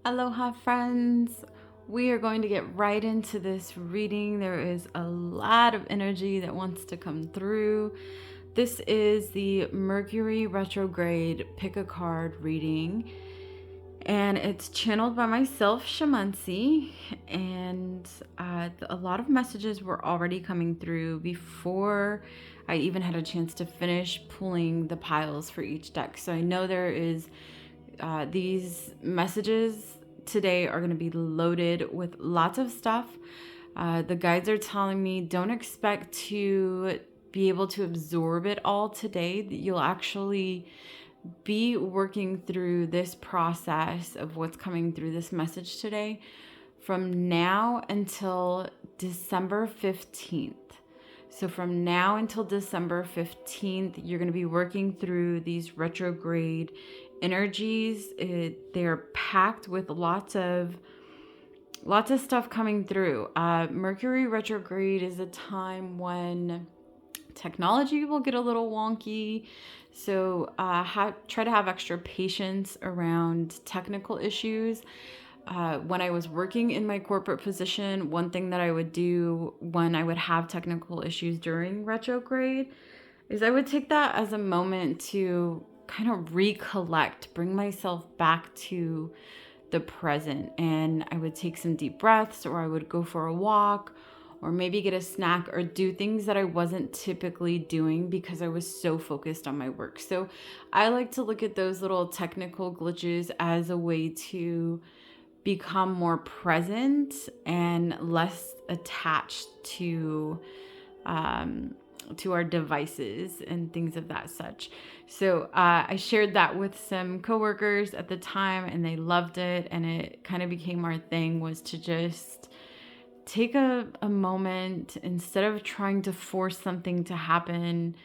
Aloha, friends. We are going to get right into this reading. There is a lot of energy that wants to come through. This is the Mercury Retrograde Pick a Card reading, and it's channeled by myself, Xamanxi. And a lot of messages were already coming through before I even had a chance to finish pulling the piles for each deck. So I know there is these messages today are going to be loaded with lots of stuff. The guides are telling me don't expect to be able to absorb it all today. You'll actually be working through this process of what's coming through this message today from now until December 15th. So from now until December 15th, you're going to be working through these retrograde energies. They're packed with lots of stuff coming through. Mercury retrograde is a time when technology will get a little wonky. So try to have extra patience around technical issues. When I was working in my corporate position, one thing that I would do when I would have technical issues during retrograde is I would take that as a moment to kind of recollect, bring myself back to the present. And I would take some deep breaths, or I would go for a walk, or maybe get a snack, or do things that I wasn't typically doing because I was so focused on my work. So I like to look at those little technical glitches as a way to become more present and less attached to our devices and things of that such. So I shared that with some coworkers at the time, and they loved it. And it kind of became our thing, was to just take a moment, instead of trying to force something to happen.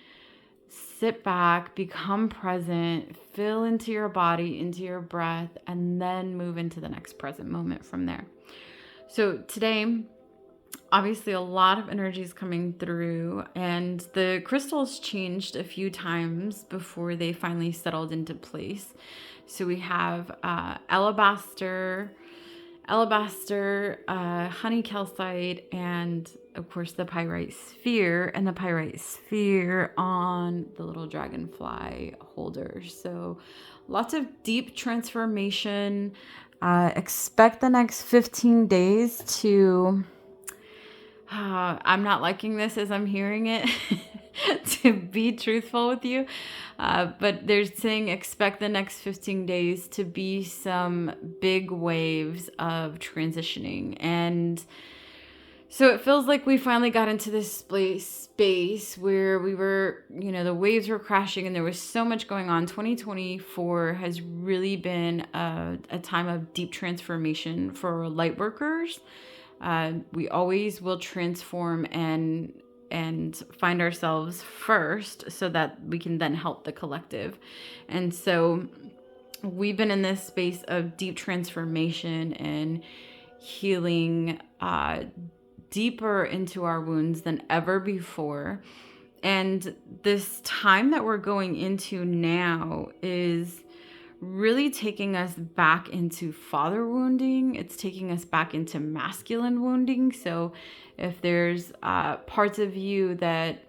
Sit back, become present, feel into your body, into your breath, and then move into the next present moment from there. So today, obviously a lot of energy is coming through, and the crystals changed a few times before they finally settled into place. So we have alabaster, honey calcite, and of course the pyrite sphere, and the pyrite sphere on the little dragonfly holder. So lots of deep transformation. Expect the next 15 days to I'm not liking this as I'm hearing it, to be truthful with you. But they're saying expect the next 15 days to be some big waves of transitioning. And so it feels like we finally got into this space where we were, the waves were crashing and there was so much going on. 2024 has really been a time of deep transformation for light workers. We always will transform and find ourselves first so that we can then help the collective. And so we've been in this space of deep transformation and healing deeper into our wounds than ever before. And this time that we're going into now is really taking us back into father wounding. It's taking us back into masculine wounding. So if there's parts of you that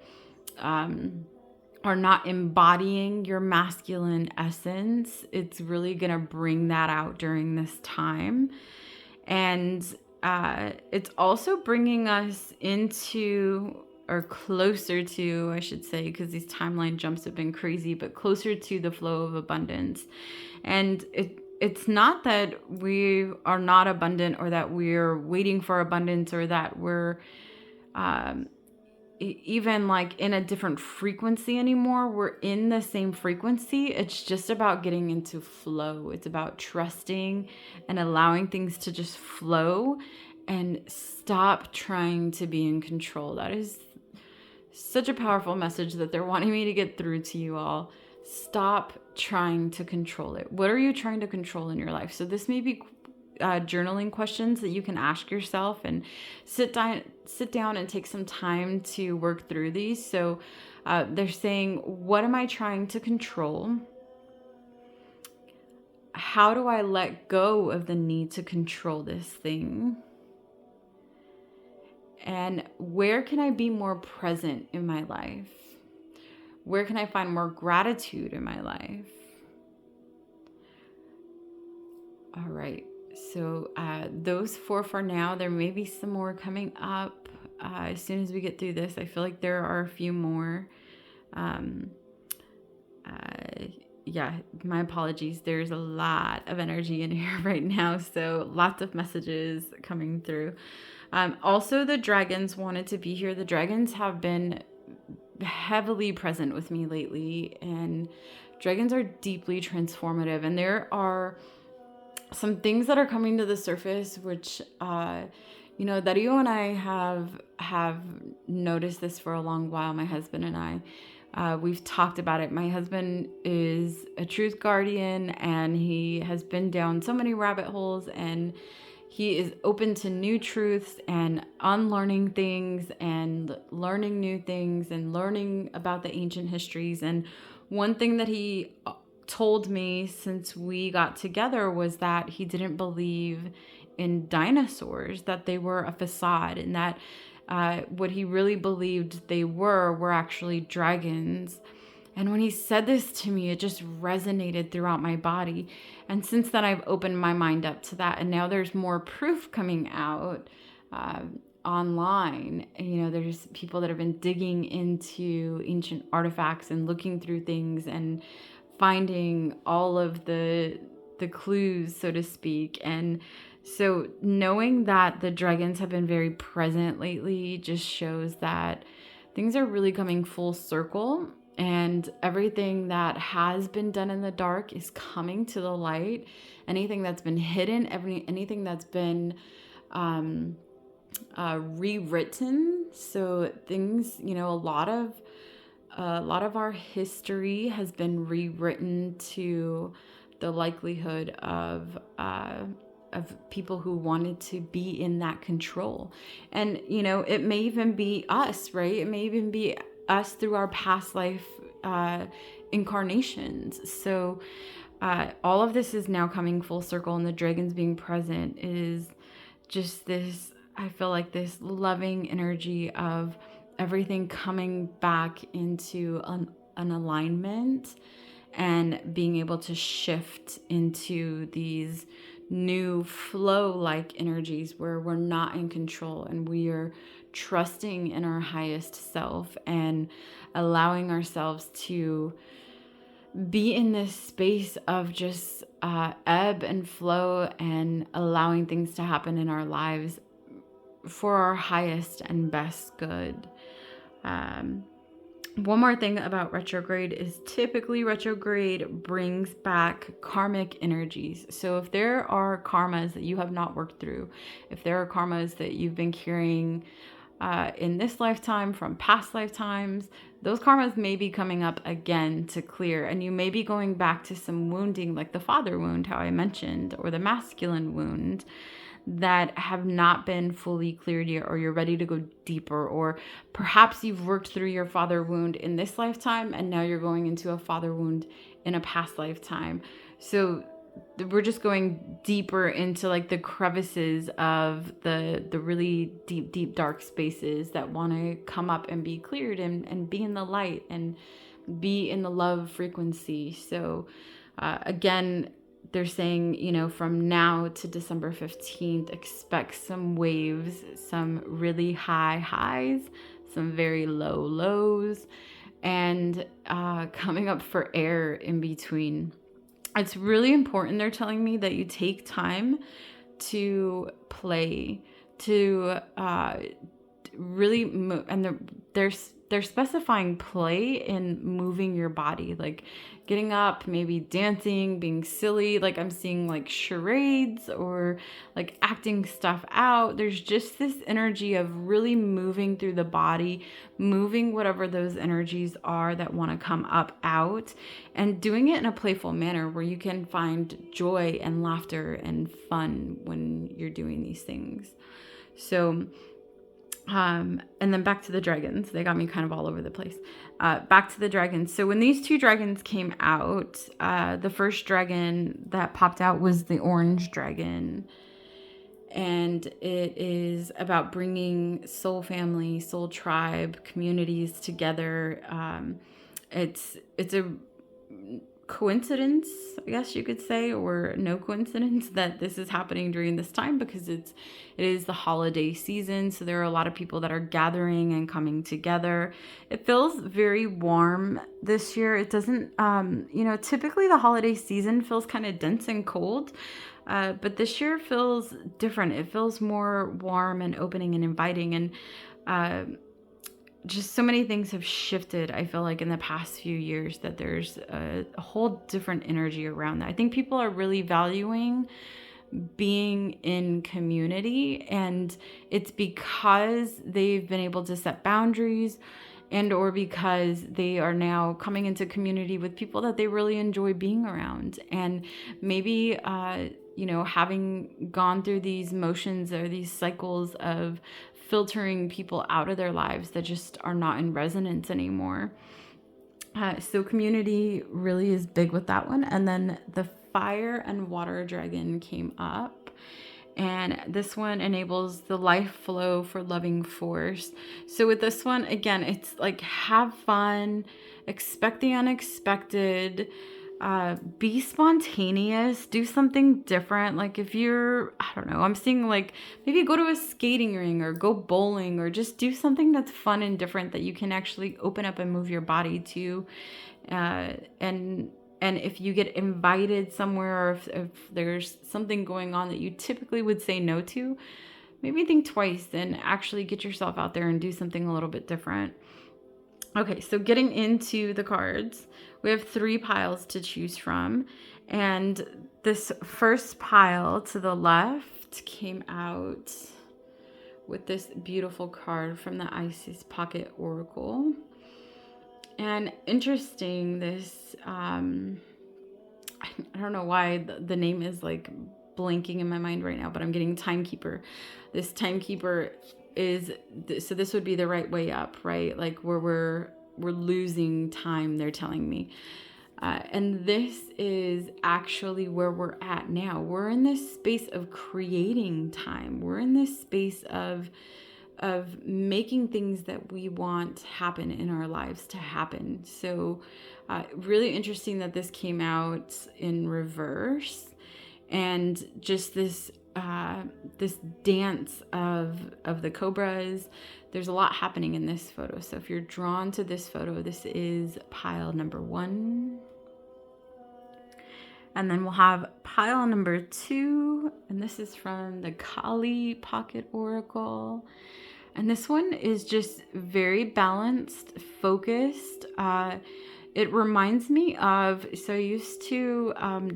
are not embodying your masculine essence, it's really going to bring that out during this time. And it's also bringing us into, or closer to, I should say, because these timeline jumps have been crazy, but closer to the flow of abundance. And it's not that we are not abundant, or that we're waiting for abundance, or that we're even like in a different frequency anymore. We're in the same frequency. It's just about getting into flow. It's about trusting and allowing things to just flow and stop trying to be in control. That is such a powerful message that they're wanting me to get through to you all. Stop trying to control it. What are you trying to control in your life? So this may be journaling questions that you can ask yourself, and sit down and take some time to work through these. So they're saying, what am I trying to control? how do I let go of the need to control this thing? And where can I be more present in my life? Where can I find more gratitude in my life? All right. So those 4 for now. There may be some more coming up as soon as we get through this. I feel like there are a few more. Yeah, my apologies. There's a lot of energy in here right now. So lots of messages coming through. Also, the dragons wanted to be here. The dragons have been heavily present with me lately, and dragons are deeply transformative. And there are some things that are coming to the surface, which, Dario and I have noticed this for a long while. My husband and I, we've talked about it. My husband is a truth guardian, and he has been down so many rabbit holes, and he is open to new truths and unlearning things and learning new things and learning about the ancient histories. And one thing that he told me since we got together was that he didn't believe in dinosaurs, that they were a facade, and that what he really believed they were actually dragons. And when he said this to me, it just resonated throughout my body. And since then, I've opened my mind up to that. And now there's more proof coming out online. There's people that have been digging into ancient artifacts and looking through things and finding all of the clues, so to speak. And so knowing that the dragons have been very present lately just shows that things are really coming full circle, and everything that has been done in the dark is coming to the light. Anything that's been hidden, anything that's been rewritten. So things, a lot of our history has been rewritten to the likelihood of people who wanted to be in that control. And, it may even be us, right? It may even be us through our past life incarnations. So all of this is now coming full circle, and the dragons being present is just this, I feel like this loving energy of everything coming back into an alignment and being able to shift into these new flow-like energies where we're not in control and we are trusting in our highest self and allowing ourselves to be in this space of just ebb and flow and allowing things to happen in our lives for our highest and best good. One more thing about retrograde is typically retrograde brings back karmic energies. So if there are karmas that you have not worked through, if there are karmas that you've been carrying in this lifetime from past lifetimes, those karmas may be coming up again to clear. And you may be going back to some wounding, like the father wound, how I mentioned, or the masculine wound, that have not been fully cleared yet, or you're ready to go deeper, or perhaps you've worked through your father wound in this lifetime and now you're going into a father wound in a past lifetime. So we're just going deeper into like the crevices of the really deep dark spaces that want to come up and be cleared and be in the light and be in the love frequency. So again, they're saying, from now to December 15th, expect some waves, some really high highs, some very low lows, and coming up for air in between. It's really important, they're telling me, that you take time to play, to really move. And they're specifying play in moving your body, like getting up, maybe dancing, being silly. Like I'm seeing like charades or like acting stuff out. There's just this energy of really moving through the body, moving whatever those energies are that want to come up out, and doing it in a playful manner where you can find joy and laughter and fun when you're doing these things. So And then back to the dragons. They got me kind of all over the place. Back to the dragons. So when these two dragons came out, the first dragon that popped out was the orange dragon. And it is about bringing soul family, soul tribe, communities together. It's a coincidence, I guess you could say, or no coincidence that this is happening during this time, because it is the holiday season, so there are a lot of people that are gathering and coming together. It feels very warm this year. It doesn't typically the holiday season feels kind of dense and cold, but this year feels different. It feels more warm and opening and inviting, and just so many things have shifted, I feel like, in the past few years, that there's a whole different energy around that. I think people are really valuing being in community, and it's because they've been able to set boundaries, and or because they are now coming into community with people that they really enjoy being around. And maybe having gone through these motions or these cycles of filtering people out of their lives that just are not in resonance anymore. So community really is big with that one. And then the fire and water dragon came up. And this one enables the life flow for loving force. So with this one, again, it's like have fun, expect the unexpected, be spontaneous, do something different. Like if you're, I don't know, I'm seeing like maybe go to a skating ring or go bowling, or just do something that's fun and different that you can actually open up and move your body to. And if you get invited somewhere, or if there's something going on that you typically would say no to, maybe think twice and actually get yourself out there and do something a little bit different. Okay, so getting into the cards, we have 3 piles to choose from. And this first pile to the left came out with this beautiful card from the Isis Pocket Oracle. And interesting, this, I don't know why the name is like blanking in my mind right now, but I'm getting Timekeeper. This Timekeeper is, so this would be the right way up, right? Like where we're losing time, they're telling me. And this is actually where we're at now. We're in this space of creating time. We're in this space of making things that we want happen in our lives to happen. So really interesting that this came out in reverse, and just this dance of the cobras. There's a lot happening in this photo. So if you're drawn to this photo, this is pile number 1. And then we'll have pile number 2, and this is from the Kali Pocket Oracle. And this one is just very balanced, focused. It reminds me of, so I used to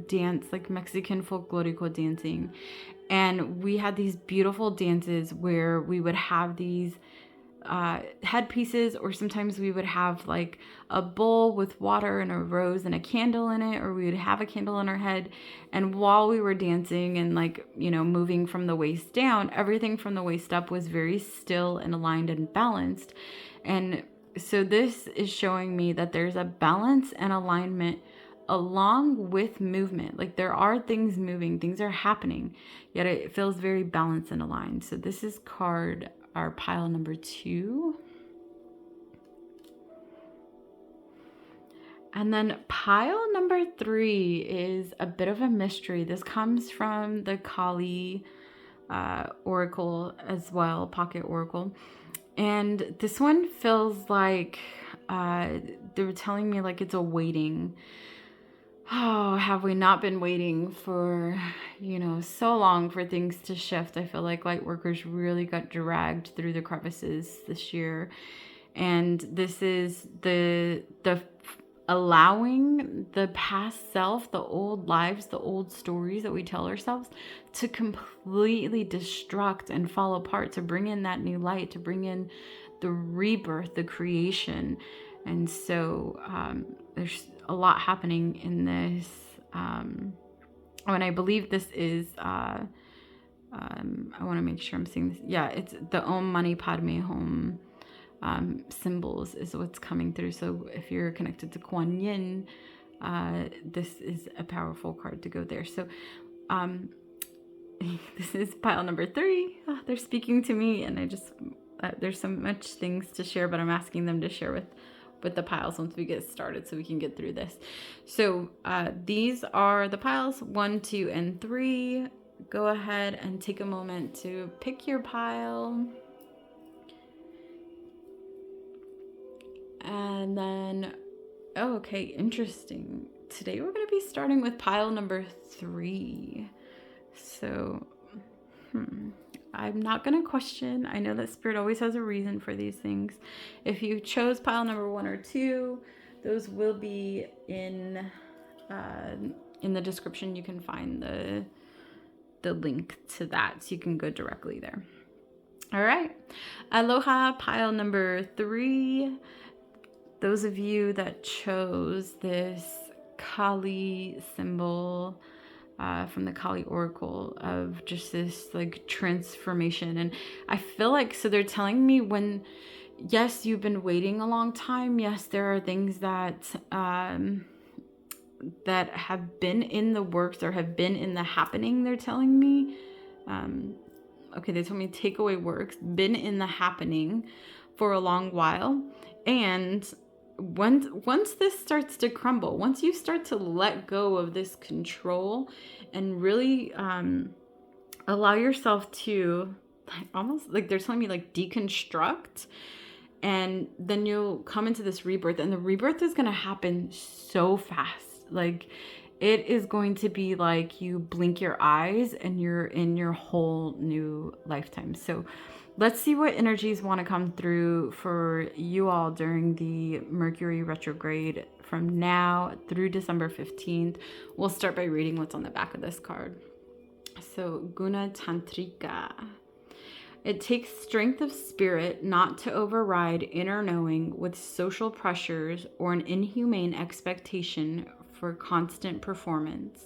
dance like Mexican folklorico dancing. And we had these beautiful dances where we would have these headpieces, or sometimes we would have like a bowl with water and a rose and a candle in it, or we would have a candle on our head. And while we were dancing and like, moving from the waist down, everything from the waist up was very still and aligned and balanced. And so this is showing me that there's a balance and alignment along with movement. Like there are things moving, things are happening, yet it feels very balanced and aligned. So this is our pile number 2. And then pile number 3 is a bit of a mystery. This comes from the Kali Oracle as well, Pocket Oracle. And this one feels like they were telling me like it's a waiting. Oh, have we not been waiting for, so long for things to shift? I feel like light workers really got dragged through the crevices this year. And this is the allowing the past self, the old lives, the old stories that we tell ourselves to completely destruct and fall apart, to bring in that new light, to bring in the rebirth, the creation. And so there's a lot happening in this. And I believe this is I want to make sure I'm seeing this. Yeah, it's the Om Mani Padme Hum symbols is what's coming through. So if you're connected to Kuan Yin, this is a powerful card to go there. So this is pile number 3. Oh, they're speaking to me, and I just there's so much things to share, but I'm asking them to share with the piles once we get started so we can get through this. So these are the piles 1, 2, and 3. Go ahead and take a moment to pick your pile. And then, oh, okay, interesting. Today we're going to be starting with pile number 3. So, I'm not going to question. I know that Spirit always has a reason for these things. If you chose pile number 1 or 2, those will be in the description. You can find the link to that, so you can go directly there. All right. Aloha, pile number 3. Those of you that chose this Kali symbol from the Kali Oracle of just this like transformation. And I feel like, so they're telling me when, yes, you've been waiting a long time. Yes, there are things that that have been in the works or have been in the happening, they're telling me. Okay, they told me take away works, been in the happening for a long while. And once this starts to crumble, once you start to let go of this control and really allow yourself to almost like they're telling me like deconstruct, and then you'll come into this rebirth, and the rebirth is going to happen so fast. Like it is going to be like you blink your eyes and you're in your whole new lifetime. So let's see what energies want to come through for you all during the Mercury retrograde from now through December 15th. We'll start by reading what's on the back of this card. So Guna Tantrika. It takes strength of spirit not to override inner knowing with social pressures or an inhumane expectation for constant performance.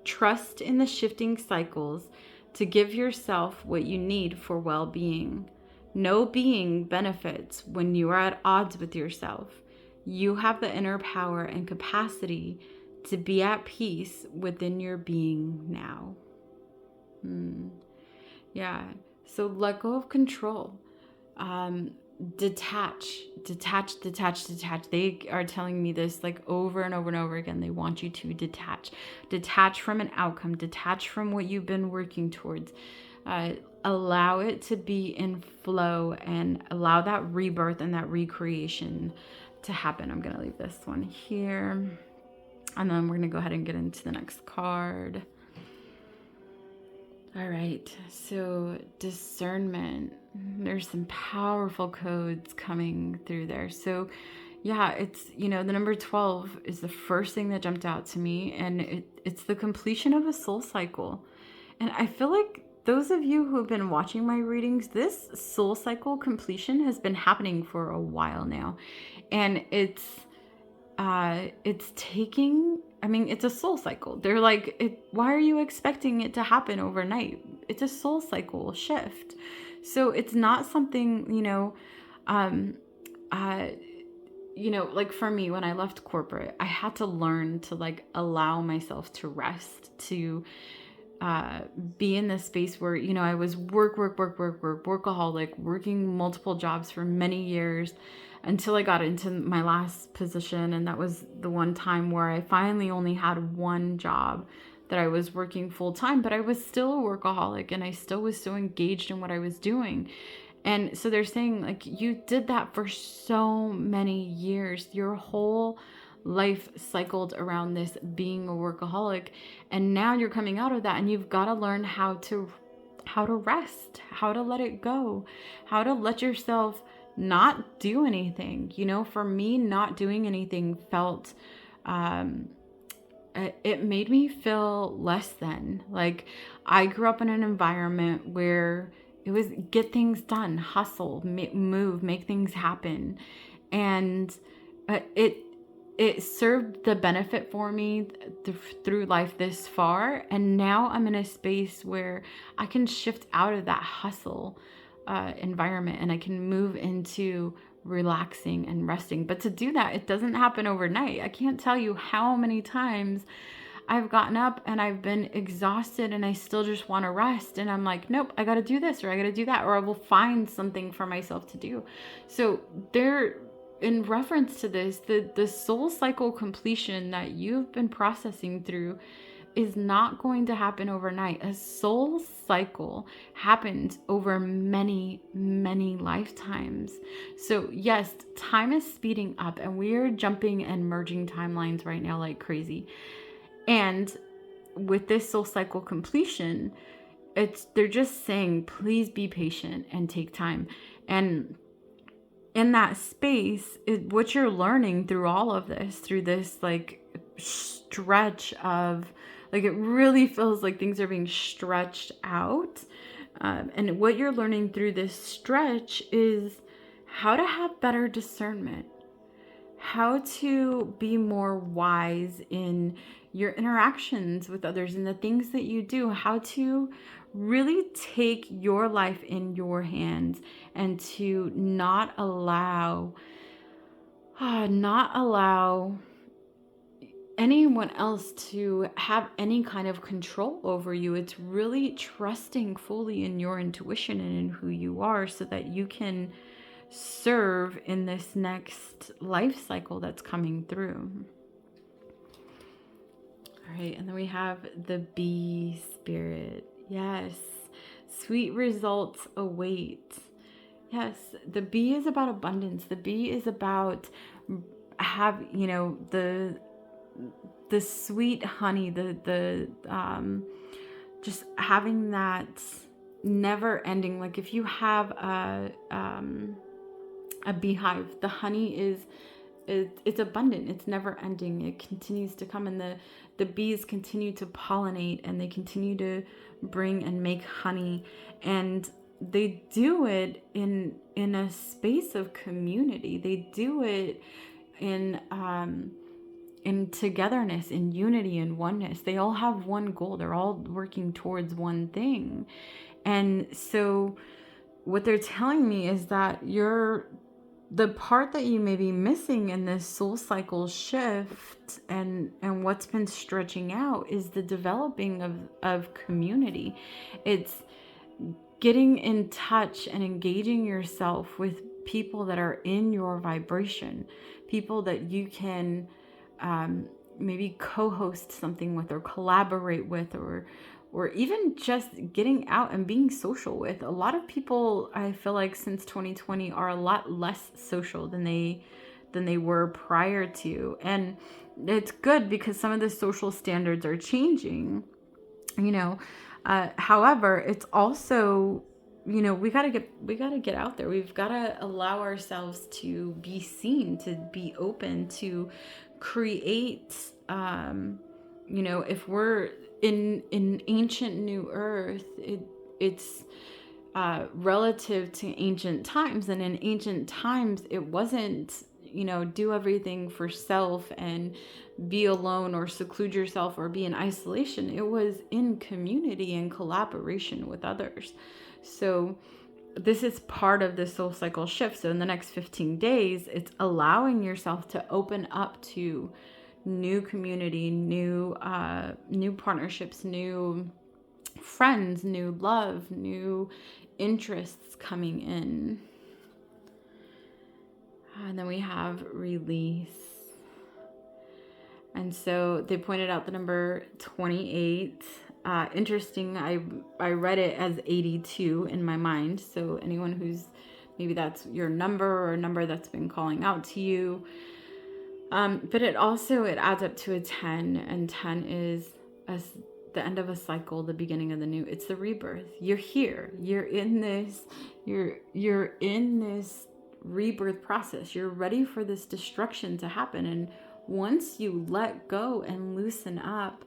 Trust in the shifting cycles to give yourself what you need for well-being. No being benefits when you are at odds with yourself. You have the inner power and capacity to be at peace within your being now. Yeah. So let go of control. Detach. They are telling me this like over and over and over again. They want you to detach. Detach from an outcome. Detach from what you've been working towards. Allow it to be in flow and allow that rebirth and that recreation to happen. I'm going to leave this one here. And then we're going to go ahead and get into the next card. All right, so discernment. There's some powerful codes coming through there. So yeah, it's, the number 12 is the first thing that jumped out to me, and it's the completion of a soul cycle. And I feel like those of you who have been watching my readings, this soul cycle completion has been happening for a while now. And it's taking, it's a soul cycle. They're like, why are you expecting it to happen overnight? It's a soul cycle shift. So it's not something, like for me, when I left corporate, I had to learn to like allow myself to rest, to be in this space where, I was workaholic, working multiple jobs for many years until I got into my last position. And that was the one time where I finally only had one job that I was working full time, but I was still a workaholic and I still was so engaged in what I was doing. And so they're saying like, you did that for so many years, your whole life cycled around this being a workaholic, and now you're coming out of that and you've got to learn how to rest, how to let it go, how to let yourself not do anything. For me, not doing anything felt it made me feel less than. Like I grew up in an environment where it was get things done, hustle, move, make things happen, and it served the benefit for me through life this far. And now I'm in a space where I can shift out of that hustle environment, and I can move into relaxing and resting. But to do that, it doesn't happen overnight. I can't tell you how many times I've gotten up and I've been exhausted and I still just want to rest. And I'm like, nope, I got to do this or I got to do that, or I will find something for myself to do. So there, in reference to this, the soul cycle completion that you've been processing through is not going to happen overnight. A soul cycle happens over many, many lifetimes. So yes, time is speeding up and we're jumping and merging timelines right now like crazy. And with this soul cycle completion, they're just saying, please be patient and take time. And in that space, what you're learning through all of this, through this like stretch of, like, it really feels like things are being stretched out. And what you're learning through this stretch is how to have better discernment, how to be more wise in your interactions with others and the things that you do, how to really take your life in your hands and to not allow anyone else to have any kind of control over you. It's really trusting fully in your intuition and in who you are so that you can serve in this next life cycle that's coming through. All right, and then we have the bee spirit. Yes, sweet results await. Yes, the bee is about abundance. The bee is about the sweet honey, the just having that never ending. Like if you have a beehive, the honey it's abundant, it's never ending, it continues to come, and the bees continue to pollinate and they continue to bring and make honey, and they do it in a space of community. They do it in togetherness, in unity and oneness. They all have one goal. They're all working towards one thing. And so what they're telling me is that the part that you may be missing in this soul cycle shift and what's been stretching out is the developing of community. It's getting in touch and engaging yourself with people that are in your vibration, people that you can maybe co-host something with or collaborate with, or even just getting out and being social with. A lot of people, I feel like since 2020, are a lot less social than they were prior to. And it's good because some of the social standards are changing, however, it's also, we gotta get out there. We've gotta allow ourselves to be seen, to be open, to create, if we're in ancient New Earth, it's relative to ancient times. And in ancient times, it wasn't, do everything for self and be alone or seclude yourself or be in isolation. It was in community and collaboration with others. So this is part of the soul cycle shift. So in the next 15 days, it's allowing yourself to open up to new community, new partnerships, new friends, new love, new interests coming in. And then we have release. And so they pointed out the number 28. Interesting. I read it as 82 in my mind. So anyone who's, maybe that's your number or a number that's been calling out to you. But it adds up to a 10, and 10 is the end of a cycle, the beginning of the new. It's the rebirth. You're here. You're in this rebirth process. You're ready for this destruction to happen. And once you let go and loosen up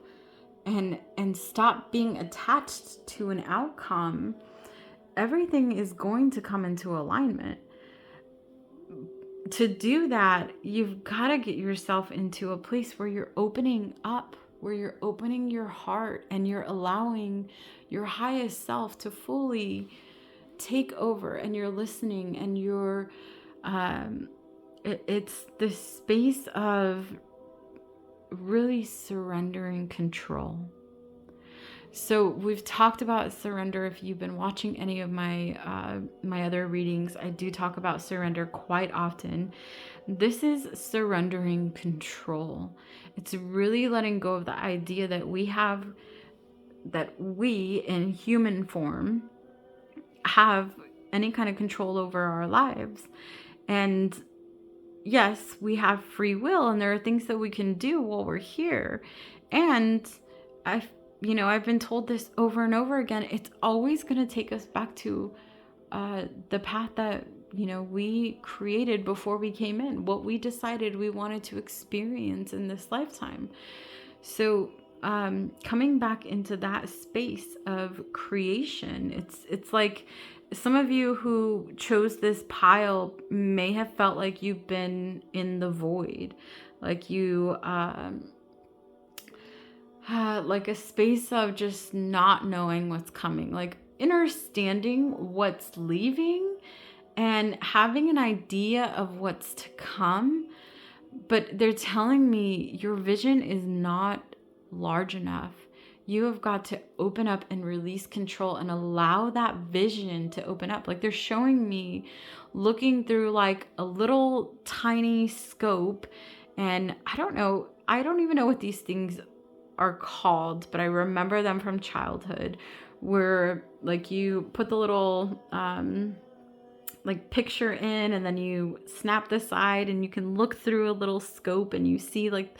and stop being attached to an outcome, everything is going to come into alignment. to do that, you've got to get yourself into a place where you're opening up, where you're opening your heart and you're allowing your highest self to fully take over, and you're listening, and you're it's this space of really surrendering control. So we've talked about surrender. If you've been watching any of my my other readings, I do talk about surrender quite often. This is surrendering control. It's really letting go of the idea that we in human form have any kind of control over our lives. And yes, we have free will, and there are things that we can do while we're here. And I've been told this over and over again. It's always going to take us back to the path that, we created before we came in, what we decided we wanted to experience in this lifetime. So coming back into that space of creation, it's like some of you who chose this pile may have felt like you've been in the void, like you like a space of just not knowing what's coming, like understanding what's leaving and having an idea of what's to come. But they're telling me your vision is not large enough. You have got to open up and release control and allow that vision to open up. Like they're showing me looking through like a little tiny scope. And I don't even know what these things are called, but I remember them from childhood, where like you put the little like picture in, and then you snap the side and you can look through a little scope and you see like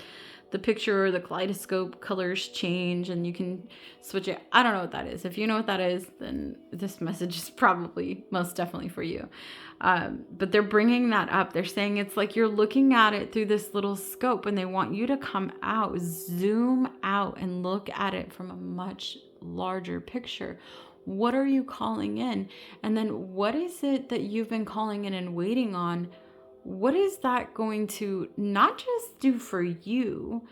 the picture or the kaleidoscope colors change, and you can switch it. I don't know what that is. If you know what that is, then this message is probably most definitely for you. But they're bringing that up. They're saying it's like you're looking at it through this little scope, and they want you to come out, zoom out, and look at it from a much larger picture. What are you calling in? And then what is it that you've been calling in and waiting on? What is that going to not just do for you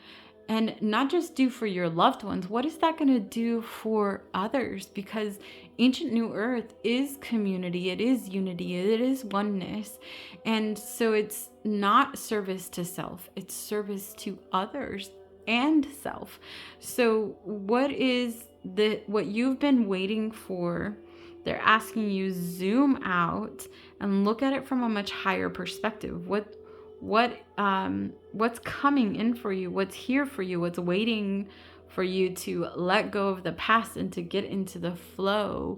and not just do for your loved ones? What is that going to do for others? Because ancient New Earth is community, it is unity, it is oneness. And so it's not service to self, it's service to others and self. So what you've been waiting for? They're asking you zoom out and look at it from a much higher perspective. What's coming in for you? What's here for you? What's waiting for you to let go of the past and to get into the flow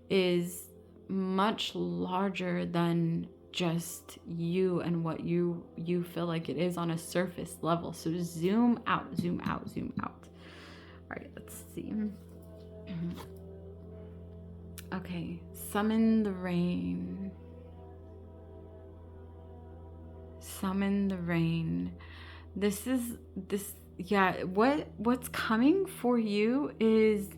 is much larger than just you and what you feel like it is on a surface level. So zoom out, zoom out, zoom out. All right, let's see. Okay, summon the rain. Summon the rain. What's coming for you is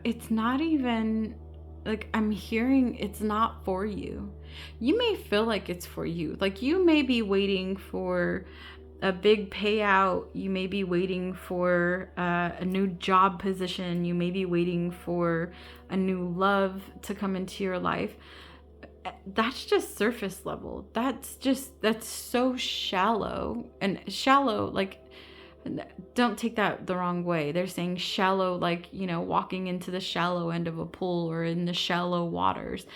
it's not even like, I'm hearing it's not for you. You may feel like it's for you. Like you may be waiting for a big payout. You may be waiting for a new job position. You may be waiting for a new love to come into your life. That's just surface level. That's so shallow. And shallow, like, don't take that the wrong way. They're saying shallow, like, walking into the shallow end of a pool or in the shallow waters.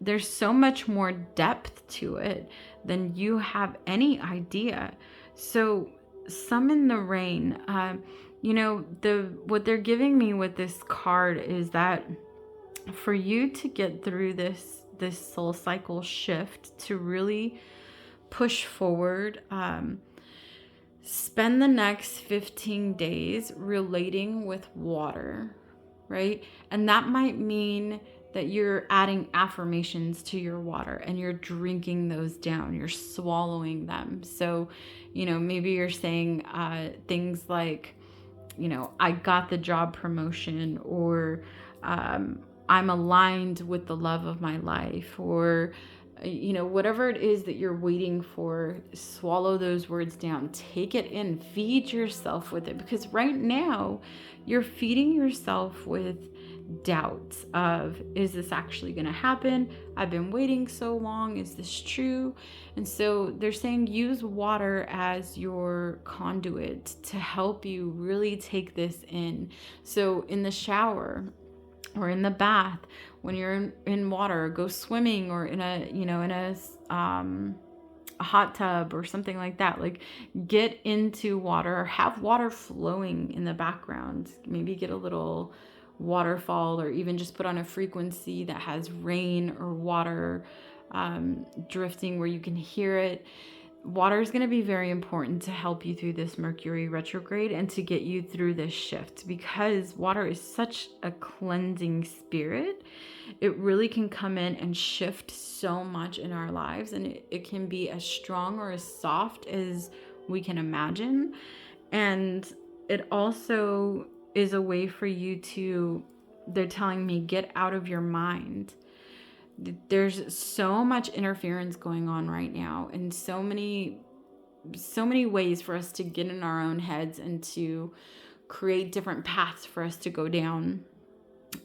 There's so much more depth to it than you have any idea. So summon the rain. What they're giving me with this card is that for you to get through this soul cycle shift, to really push forward, spend the next 15 days relating with water, right? And that might mean that you're adding affirmations to your water and you're drinking those down, you're swallowing them. So, maybe you're saying things like, I got the job promotion, or I'm aligned with the love of my life, or whatever it is that you're waiting for, swallow those words down, take it in, feed yourself with it, because right now you're feeding yourself with doubts of, is this actually going to happen? I've been waiting so long. Is this true? And so they're saying use water as your conduit to help you really take this in. So in the shower or in the bath, when you're in water, go swimming, or in a hot tub or something like that. Like, get into water, or have water flowing in the background. Maybe get a little waterfall, or even just put on a frequency that has rain or water drifting where you can hear it. Water is going to be very important to help you through this Mercury retrograde and to get you through this shift, because water is such a cleansing spirit. It really can come in and shift so much in our lives, and it can be as strong or as soft as we can imagine. And it also is a way for you to, they're telling me, get out of your mind. There's so much interference going on right now, and so many ways for us to get in our own heads and to create different paths for us to go down.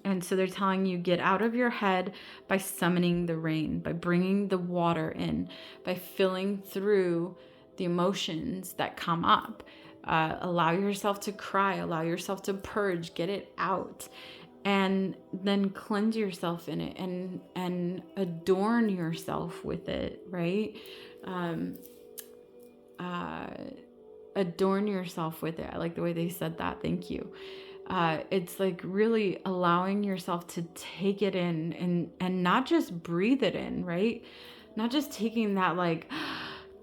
And so they're telling you, get out of your head by summoning the rain, by bringing the water in, by filling through the emotions that come up. Allow yourself to cry, allow yourself to purge, get it out, and then cleanse yourself in it, and adorn yourself with it, right? Adorn yourself with it. I like the way they said that. Thank you. It's like really allowing yourself to take it in, and not just breathe it in, right? Not just taking that like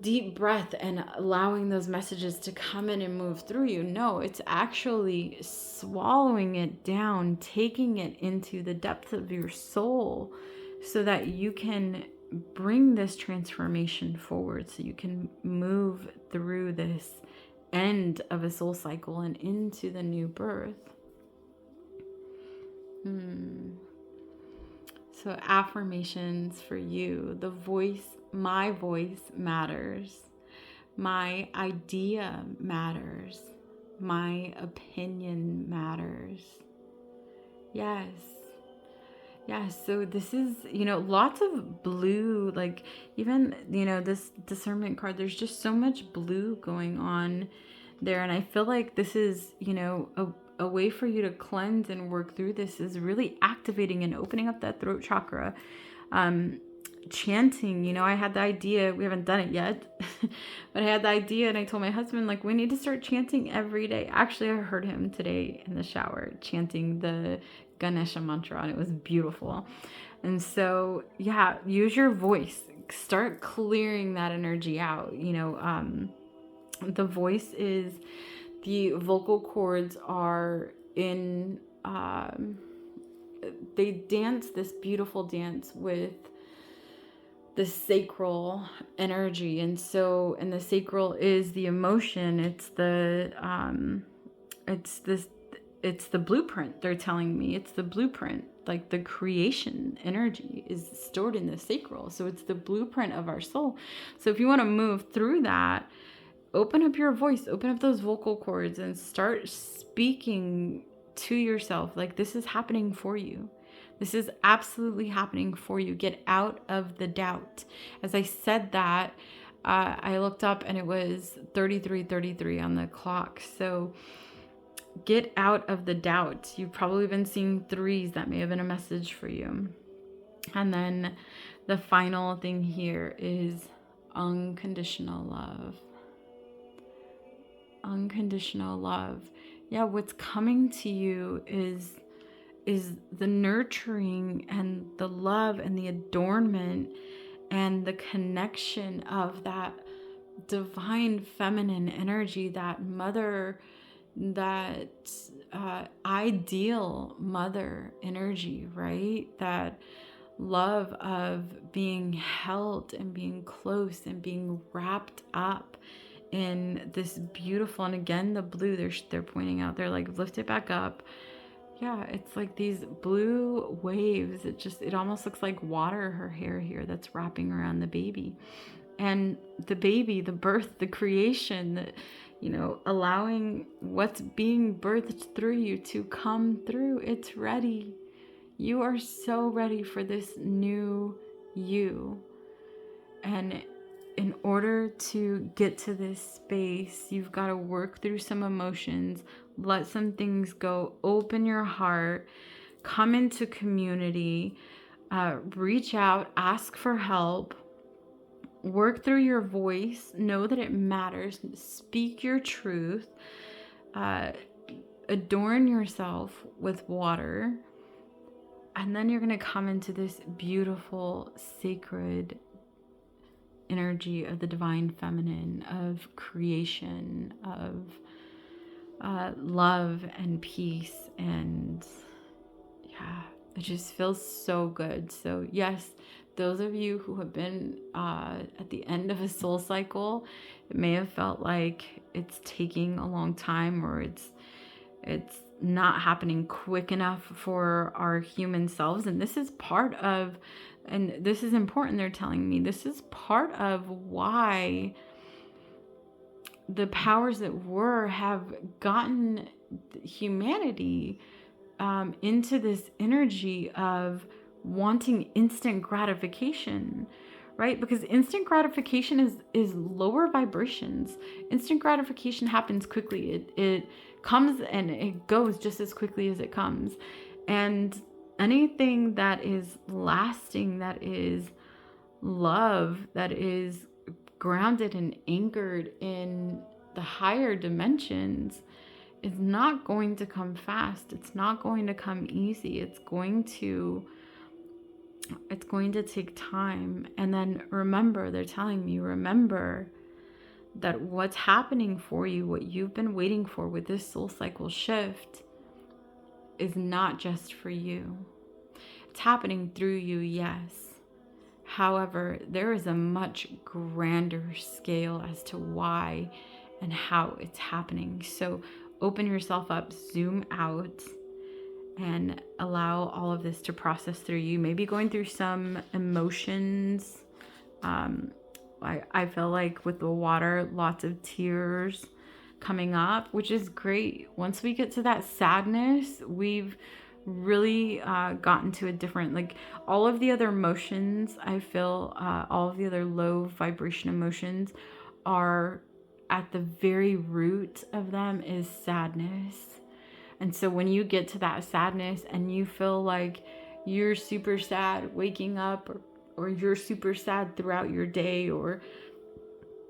deep breath and allowing those messages to come in and move through you. No, it's actually swallowing it down, taking it into the depths of your soul, so that you can bring this transformation forward, so you can move through this end of a soul cycle and into the new birth. So affirmations for you. The voice, my voice matters. My idea matters. My opinion matters. Yes. Yes. So this is, lots of blue, like even, this discernment card, there's just so much blue going on there. And I feel like this is, a way for you to cleanse and work through this is really activating and opening up that throat chakra. Chanting, I had the idea, we haven't done it yet, but I had the idea, and I told my husband, like, we need to start chanting every day. Actually, I heard him today in the shower chanting the Ganesha mantra, and it was beautiful. And so, yeah, use your voice, start clearing that energy out. The voice is, the vocal cords are in, they dance this beautiful dance with the sacral energy. And the sacral is the emotion. It's the blueprint. They're telling me it's the blueprint. Like, the creation energy is stored in the sacral. So it's the blueprint of our soul. So if you want to move through that, open up your voice, open up those vocal cords, and start speaking to yourself. Like, this is happening for you. This is absolutely happening for you. Get out of the doubt. As I said that, I looked up and it was 33:33 on the clock. So get out of the doubt. You've probably been seeing threes. That may have been a message for you. And then the final thing here is unconditional love. Unconditional love. Yeah, what's coming to you is the nurturing and the love and the adornment and the connection of that divine feminine energy, that mother, that ideal mother energy, right? That love of being held and being close and being wrapped up in this beautiful, and again, the blue, they're pointing out, they're like, lift it back up. yeah, it's like these blue waves. It almost looks like water, her hair here, that's wrapping around the baby. And the baby, the birth, the creation, allowing what's being birthed through you to come through. It's ready. You are so ready for this new you. And in order to get to this space, you've got to work through some emotions, let some things go, open your heart, come into community, reach out, ask for help, work through your voice, know that it matters, speak your truth, adorn yourself with water, and then you're going to come into this beautiful, sacred energy of the divine feminine, of creation, of love and peace. And yeah, it just feels so good. So yes, those of you who have been at the end of a soul cycle, it may have felt like it's taking a long time, or it's not happening quick enough for our human selves. And this is part of, and this is important, they're telling me, this is part of why the powers that were have gotten humanity into this energy of wanting instant gratification, right? Because instant gratification is lower vibrations. Instant gratification happens quickly. It comes and it goes just as quickly as it comes. And anything that is lasting, that is love, that is grounded and anchored in the higher dimensions, is not going to come fast. It's not going to come easy. It's going to take time. And then remember, they're telling me, remember that what's happening for you, what you've been waiting for with this soul cycle shift, is not just for you. It's happening through you, yes. However, there is a much grander scale as to why and how it's happening. So open yourself up, zoom out, and allow all of this to process through you. Maybe going through some emotions. I feel like with the water, lots of tears coming up, which is great. Once we get to that sadness, we've really gotten to a different, like, all of the other emotions, I feel, all of the other low vibration emotions are at the very root of them is sadness. And so when you get to that sadness and you feel like you're super sad waking up, or you're super sad throughout your day, or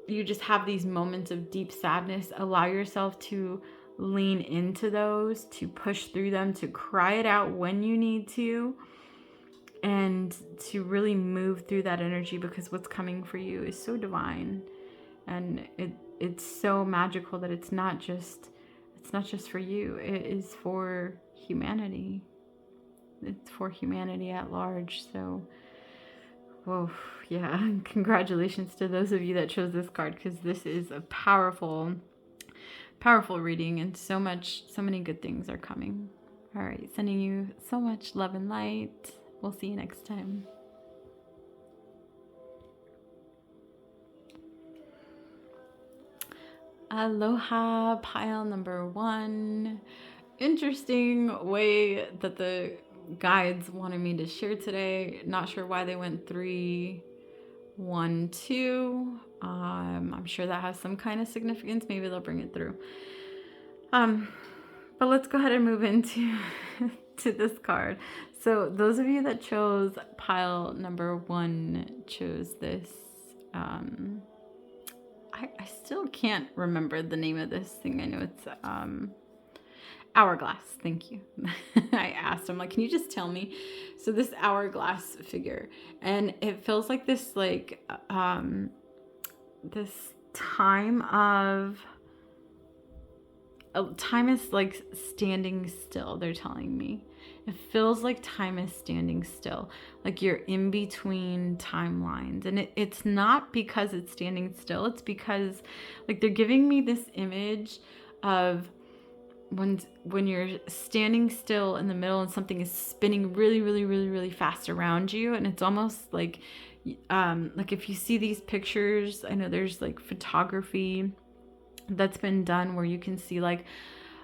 you just have these moments of deep sadness, allow yourself to lean into those, to push through them, to cry it out when you need to, and to really move through that energy, because what's coming for you is so divine, and it's so magical that it's not just for you. It is for humanity. It's for humanity at large. So, whoa, yeah, congratulations to those of you that chose this card, because this is a powerful reading, and so many good things are coming. All right, sending you so much love and light. We'll see you next time. Aloha, pile number 1. Interesting way that the guides wanted me to share today. Not sure why they went 3, 1, 2. I'm sure that has some kind of significance. Maybe they'll bring it through. But let's go ahead and move into to this card. So those of you that chose pile number 1 chose this. I still can't remember the name of this thing. I know it's Hourglass. Thank you. I asked him, like, can you just tell me? So this hourglass figure, and it feels like this, like, this time is like standing still. They're telling me it feels like time is standing still, like you're in between timelines. And it's not because it's standing still, it's because, like, they're giving me this image of when you're standing still in the middle and something is spinning really, really, really, really fast around you, and it's almost like if you see these pictures, I know there's like photography that's been done where you can see like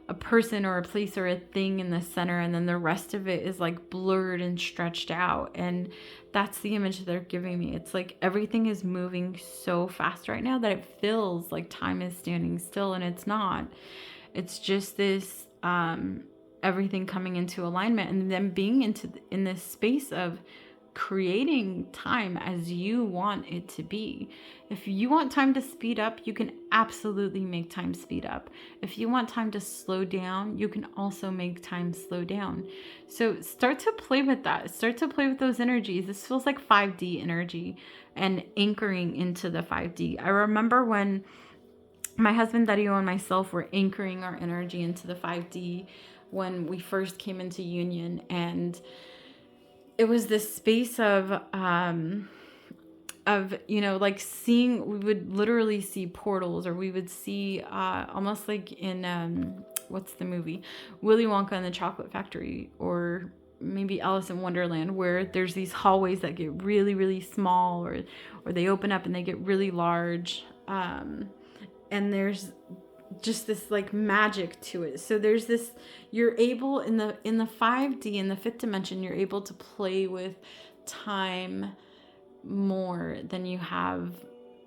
a person or a place or a thing in the center, and then the rest of it is like blurred and stretched out. And that's the image that they're giving me. It's like everything is moving so fast right now that it feels like time is standing still, and it's not. It's just this everything coming into alignment, and then being in this space of creating time as you want it to be. If you want time to speed up, you can absolutely make time speed up. If you want time to slow down, you can also make time slow down. So start to play with that. Start to play with those energies. This feels like 5D energy and anchoring into the 5D. I remember when my husband, Dario, and myself were anchoring our energy into the 5D when we first came into union, and it was this space of like seeing, we would literally see portals, or we would see almost like in what's the movie, Willy Wonka and the Chocolate Factory, or maybe Alice in Wonderland, where there's these hallways that get really, really small, or they open up and they get really large, and there's just this like magic to it. So there's this, you're able in the 5D, in the fifth dimension, you're able to play with time more than you have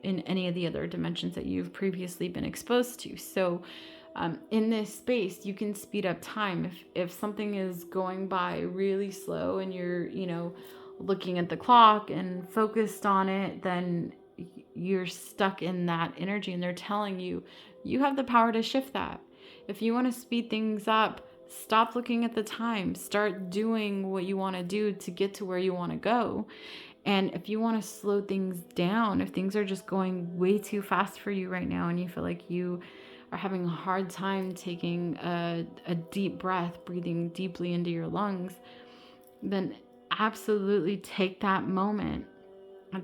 in any of the other dimensions that you've previously been exposed to. So in this space, you can speed up time. If something is going by really slow and you're, looking at the clock and focused on it, then you're stuck in that energy, and they're telling you, you have the power to shift that. If you want to speed things up, stop looking at the time. Start doing what you want to do to get to where you want to go. And if you want to slow things down, if things are just going way too fast for you right now, and you feel like you are having a hard time taking a deep breath, breathing deeply into your lungs, then absolutely take that moment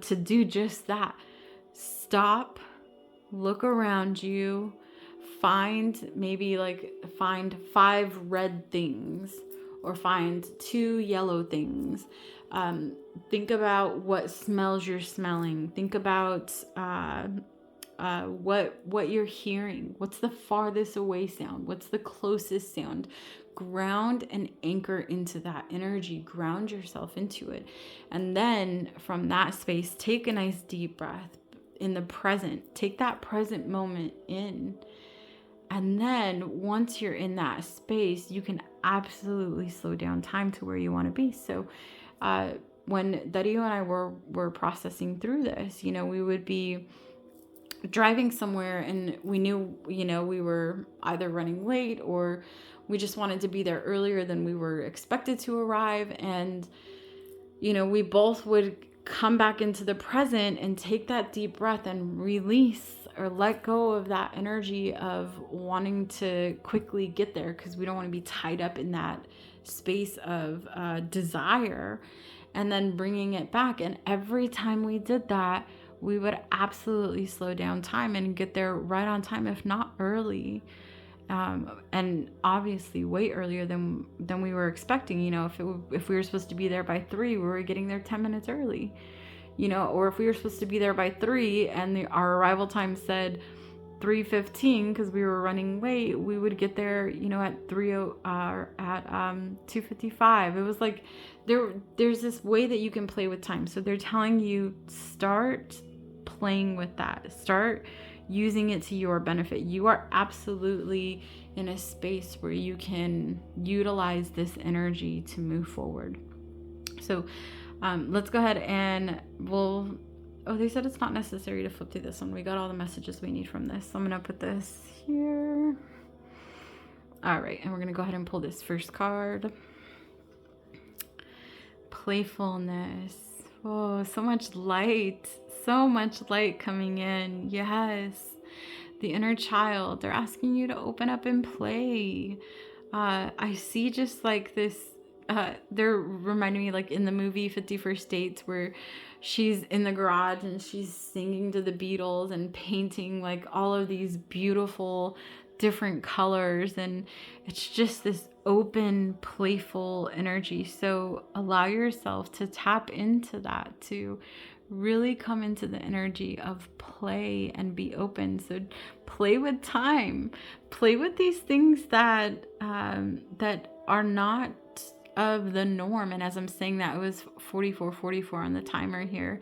to do just that. Stop, look around you, find 5 red things, or find 2 yellow things. Think about what smells you're smelling. Think about what you're hearing. What's the farthest away sound? What's the closest sound? Ground and anchor into that energy. Ground yourself into it. And then from that space, take a nice deep breath in the present. Take that present moment in. And then once you're in that space, you can absolutely slow down time to where you want to be. So when Dario and I were processing through this, we would be driving somewhere, and we knew, we were either running late, or we just wanted to be there earlier than we were expected to arrive. And, we both would come back into the present and take that deep breath and release or let go of that energy of wanting to quickly get there, because we don't want to be tied up in that space of desire, and then bringing it back. And every time we did that, we would absolutely slow down time and get there right on time, if not early. And obviously way earlier than we were expecting. If we were supposed to be there by 3, we were getting there 10 minutes early. Or if we were supposed to be there by 3 and our arrival time said 3:15 because we were running late, we would get there, at 2:55. It was like there's this way that you can play with time. So they're telling you, start playing with that. Start using it to your benefit. You are absolutely in a space where you can utilize this energy to move forward. So let's go ahead and they said it's not necessary to flip through this one. We got all the messages we need from this. So I'm going to put this here. All right. And we're going to go ahead and pull this first card. Playfulness. Oh, so much light coming in. Yes. The inner child. They're asking you to open up and play. I see just like this. They're reminding me like in the movie 50 First Dates, where she's in the garage and she's singing to the Beatles and painting like all of these beautiful different colors, and it's just this open, playful energy. So allow yourself to tap into that, to really come into the energy of play and be open. So play with time, play with these things that that are not of the norm. And as I'm saying that, it was 44:44 on the timer here.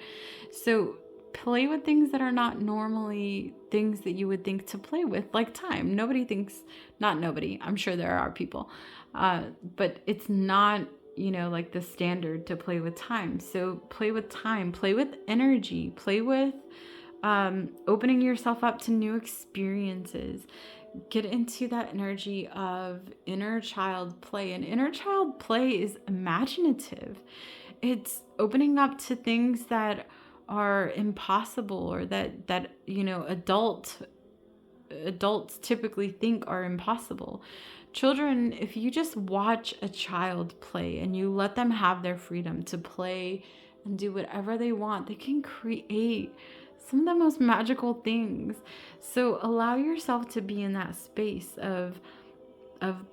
So play with things that are not normally things that you would think to play with, like time. Nobody thinks, not nobody, I'm sure there are people, but it's not, like the standard to play with time. So play with time, play with energy, play with opening yourself up to new experiences. Get into that energy of inner child play. And inner child play is imaginative. It's opening up to things that are impossible, or that adults typically think are impossible. Children, if you just watch a child play and you let them have their freedom to play and do whatever they want, they can create some of the most magical things. So allow yourself to be in that space of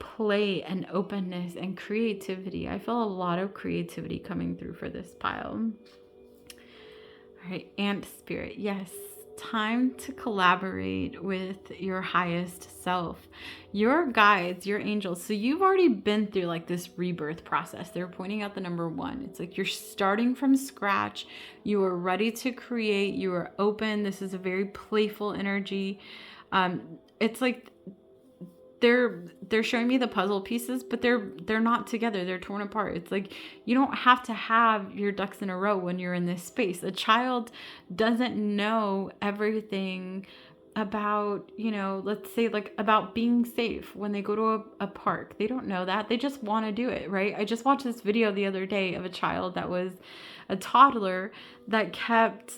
play and openness and creativity. I feel a lot of creativity coming through for this pile. All right, ant spirit. Yes, time to collaborate with your highest self, your guides, your angels. So you've already been through like this rebirth process. They're pointing out the number 1. It's like you're starting from scratch. You are ready to create. You are open. This is a very playful energy. It's like they're showing me the puzzle pieces, but they're not together. They're torn apart. It's like you don't have to have your ducks in a row when you're in this space. A child doesn't know everything about, let's say like about being safe when they go to a park. They don't know that. They just want to do it, right? I just watched this video the other day of a child that was a toddler that kept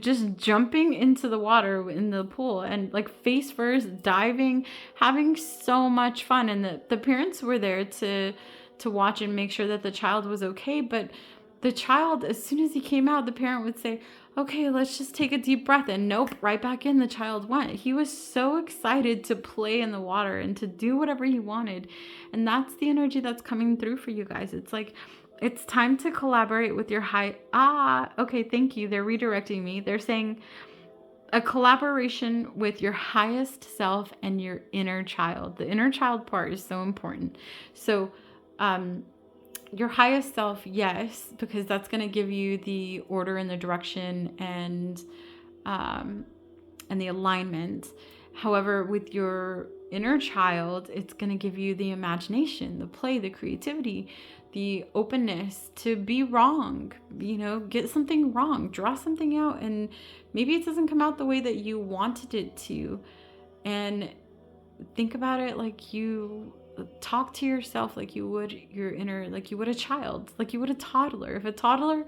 just jumping into the water in the pool and like face first, diving, having so much fun. And the parents were there to watch and make sure that the child was okay. But the child, as soon as he came out, the parent would say, okay, let's just take a deep breath. And nope, right back in the child went. He was so excited to play in the water and to do whatever he wanted. And that's the energy that's coming through for you guys. It's like, it's time to collaborate with your okay, thank you. They're redirecting me. They're saying a collaboration with your highest self and your inner child. The inner child part is so important. So, your highest self, yes, because that's going to give you the order and the direction and the alignment. However, with your inner child, it's going to give you the imagination, the play, the creativity, the openness to be wrong, get something wrong, draw something out, and maybe it doesn't come out the way that you wanted it to. And think about it like you talk to yourself like you would your inner, like you would a child, like you would a toddler. If a toddler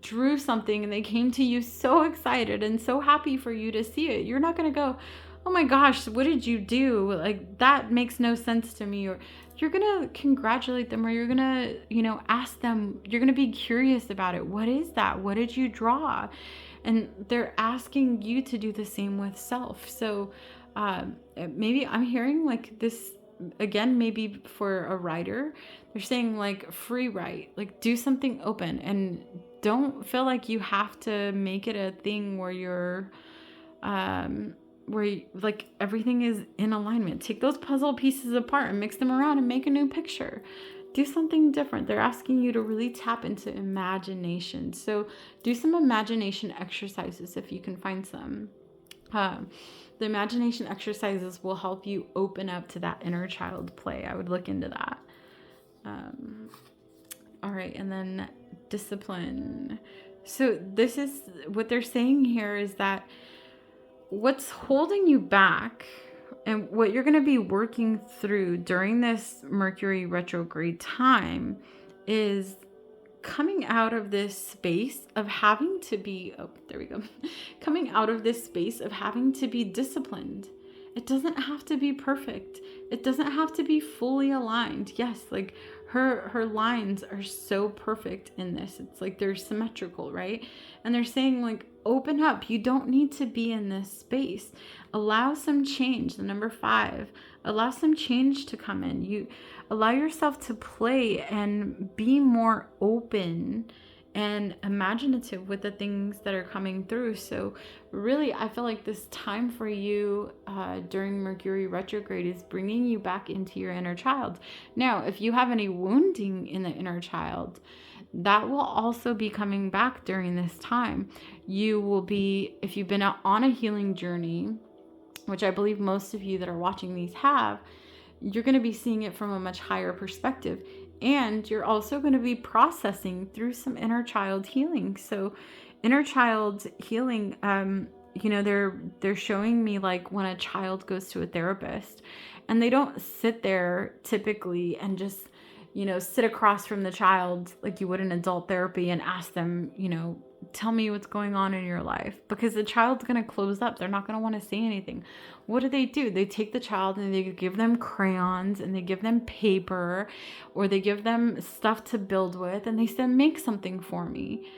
drew something and they came to you so excited and so happy for you to see it, you're not going to go, oh my gosh, what did you do? Like, that makes no sense to me. Or you're going to congratulate them, or you're going to, ask them, you're going to be curious about it. What is that? What did you draw? And they're asking you to do the same with self. So maybe I'm hearing like this, again, maybe for a writer, they're saying like free write, like do something open, and don't feel like you have to make it a thing where you're, like everything is in alignment. Take those puzzle pieces apart and mix them around and make a new picture. Do something different. They're asking you to really tap into imagination. So do some imagination exercises if you can find some. The imagination exercises will help you open up to that inner child play. I would look into that. All right. And then discipline. So this is what they're saying here, is that what's holding you back and what you're going to be working through during this Mercury retrograde time is coming out of this space of having to be, coming out of this space of having to be disciplined it doesn't have to be perfect. It doesn't have to be fully aligned. Yes, like her lines are so perfect in this. It's like they're symmetrical, right? And they're saying like, open up. You don't need to be in this space. Allow some change. The number 5, allow some change to come in. You allow yourself to play and be more open and imaginative with the things that are coming through. So really, I feel like this time for you during Mercury retrograde is bringing you back into your inner child. Now, if you have any wounding in the inner child, that will also be coming back during this time. You will be, if you've been on a healing journey, which I believe most of you that are watching these have, you're going to be seeing it from a much higher perspective. And you're also going to be processing through some inner child healing. So inner child healing, they're showing me like when a child goes to a therapist and they don't sit there typically and just, sit across from the child like you would in adult therapy and ask them, tell me what's going on in your life, because the child's going to close up. They're not going to want to say anything. What do? They take the child and they give them crayons and they give them paper, or they give them stuff to build with, and they say, make something for me.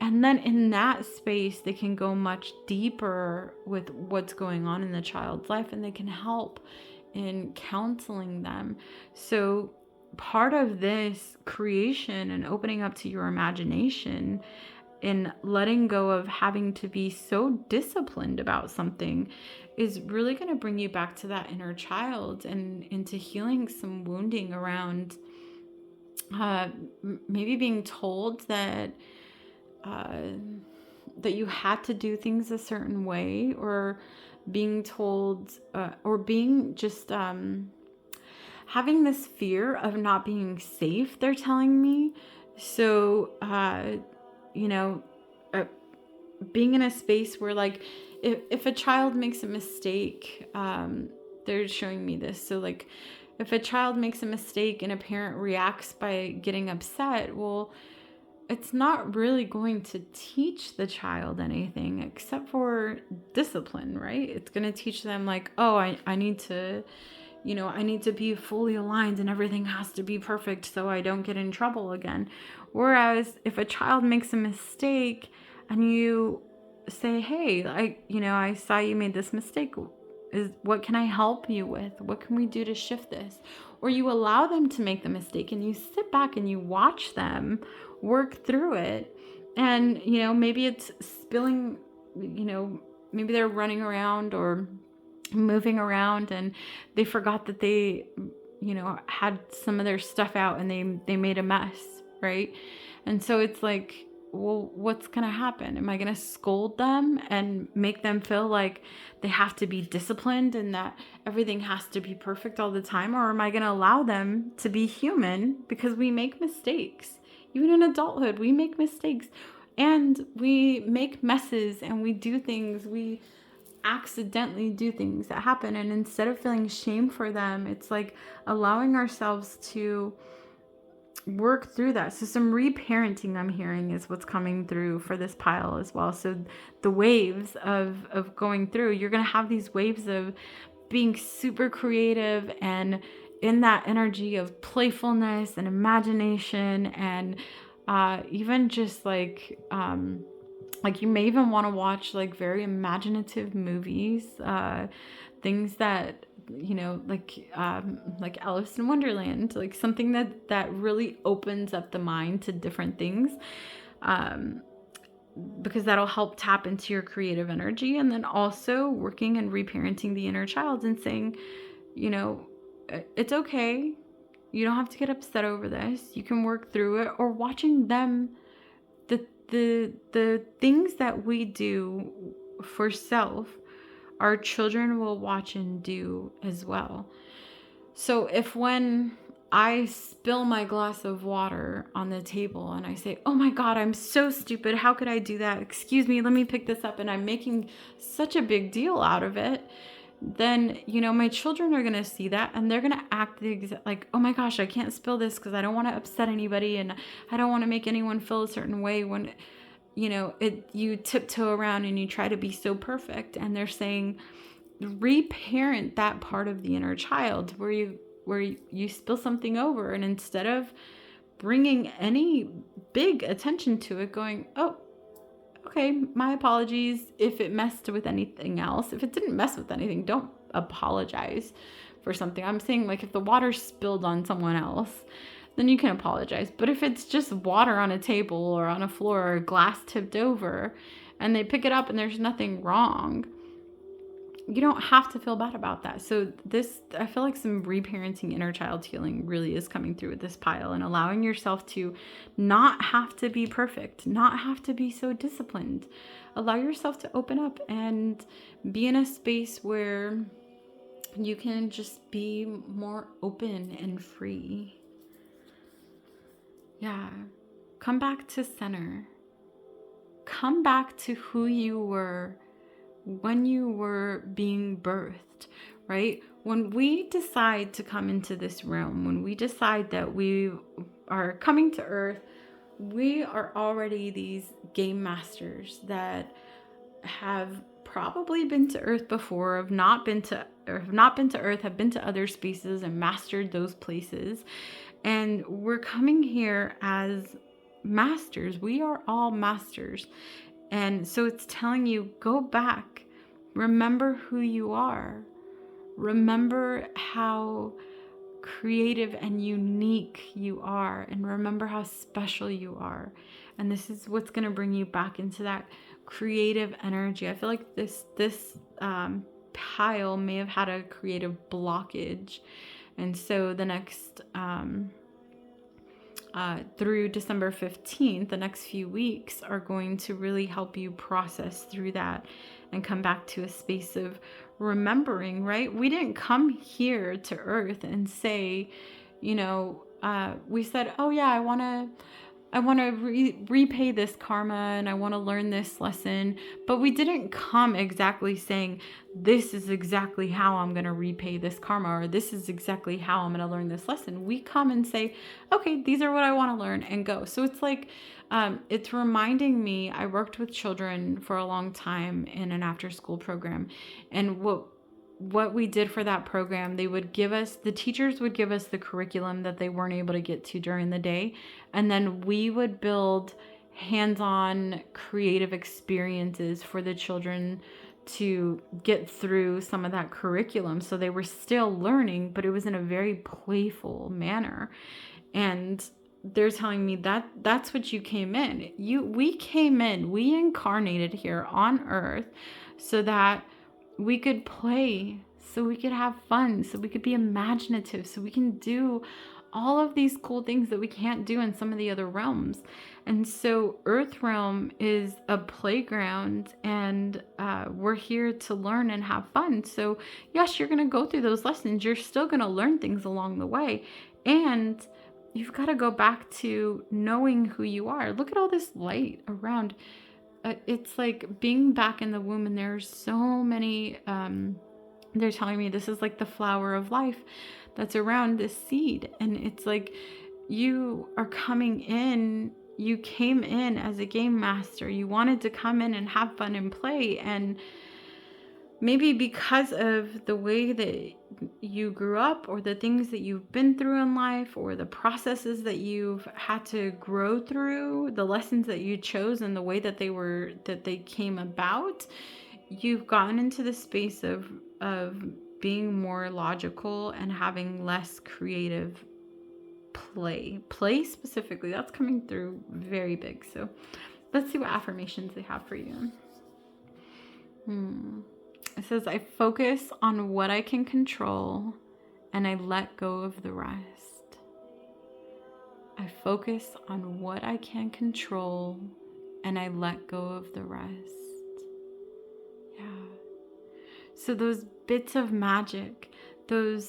And then in that space, they can go much deeper with what's going on in the child's life, and they can help in counseling them. So part of this creation and opening up to your imagination and letting go of having to be so disciplined about something is really going to bring you back to that inner child and into healing some wounding around maybe being told that you had to do things a certain way, or being told or being just having this fear of not being safe, they're telling me. So being in a space where like if a child makes a mistake, they're showing me this. So like if a child makes a mistake and a parent reacts by getting upset, well, it's not really going to teach the child anything except for discipline, right? It's going to teach them like, oh, I need to be fully aligned and everything has to be perfect so I don't get in trouble again. Whereas if a child makes a mistake and you say, hey, I saw you made this mistake. What can I help you with? What can we do to shift this? Or you allow them to make the mistake and you sit back and you watch them work through it. And, maybe it's spilling, maybe they're running around or moving around and they forgot that they had some of their stuff out and they made a mess, right? And so it's like, well, what's gonna happen? Am I gonna scold them and make them feel like they have to be disciplined and that everything has to be perfect all the time? Or am I gonna allow them to be human, because we make mistakes? Even in adulthood, we make mistakes and we make messes and we do things, we accidentally do things that happen. And instead of feeling shame for them, it's like allowing ourselves to work through that. So some reparenting I'm hearing is what's coming through for this pile as well. So the waves of going through, you're going to have these waves of being super creative and in that energy of playfulness and imagination, and even just like you may even want to watch like very imaginative movies, things that, like Alice in Wonderland, like something that really opens up the mind to different things, because that'll help tap into your creative energy. And then also working and reparenting the inner child and saying, it's okay. You don't have to get upset over this. You can work through it. Or watching them, the things that we do for self, our children will watch and do as well. So if when I spill my glass of water on the table and I say, oh my God, I'm so stupid. How could I do that? Excuse me, let me pick this up. And I'm making such a big deal out of it. Then, my children are going to see that and they're going to act like, oh my gosh, I can't spill this because I don't want to upset anybody and I don't want to make anyone feel a certain way, when, you tiptoe around and you try to be so perfect. And they're saying, reparent that part of the inner child where you spill something over, and instead of bringing any big attention to it, going, oh, okay, my apologies if it messed with anything else. If it didn't mess with anything, don't apologize for something. I'm saying, like, if the water spilled on someone else, then you can apologize. But if it's just water on a table or on a floor or glass tipped over and they pick it up and there's nothing wrong, you don't have to feel bad about that. So this, I feel like some reparenting inner child healing really is coming through with this pile, and allowing yourself to not have to be perfect, not have to be so disciplined. Allow yourself to open up and be in a space where you can just be more open and free. Yeah. Come back to center. Come back to who you were when you were being birthed, right? When we decide to come into this realm, when we decide that we are coming to Earth, we are already these game masters that have probably been to Earth before, have not been to Earth, have been to other spaces and mastered those places. And we're coming here as masters. We are all masters. And so it's telling you, go back, remember who you are, remember how creative and unique you are, and remember how special you are. And this is what's going to bring you back into that creative energy. I feel like this pile may have had a creative blockage. And so the next through December 15th, the next few weeks are going to really help you process through that and come back to a space of remembering, right? We didn't come here to Earth and say, we said, oh yeah, I want to repay this karma and I want to learn this lesson. But we didn't come exactly saying, this is exactly how I'm going to repay this karma, or this is exactly how I'm going to learn this lesson. We come and say, okay, these are what I want to learn, and go. So it's like, it's reminding me, I worked with children for a long time in an after school program. And what we did for that program, the teachers would give us the curriculum that they weren't able to get to during the day. And then we would build hands-on creative experiences for the children to get through some of that curriculum. So they were still learning, but it was in a very playful manner. And they're telling me that that's what you came in. We incarnated here on Earth so that we could play, so we could have fun, so we could be imaginative, so we can do all of these cool things that we can't do in some of the other realms. And so Earth realm is a playground, and we're here to learn and have fun. So yes, you're going to go through those lessons. You're still going to learn things along the way. And you've got to go back to knowing who you are. Look at all this light around. It's like being back in the womb, and there's so many, they're telling me this is like the flower of life that's around this seed. And it's like, you are coming in, you came in as a game master. You wanted to come in and have fun and play. And maybe because of the way that you grew up, or the things that you've been through in life, or the processes that you've had to grow through, the lessons that you chose and the way that they came about, you've gotten into the space of being more logical and having less creative play specifically. That's coming through very big. So let's see what affirmations they have for you. It says, I focus on what I can control and I let go of the rest. I focus on what I can control and I let go of the rest. Yeah. So those bits of magic, the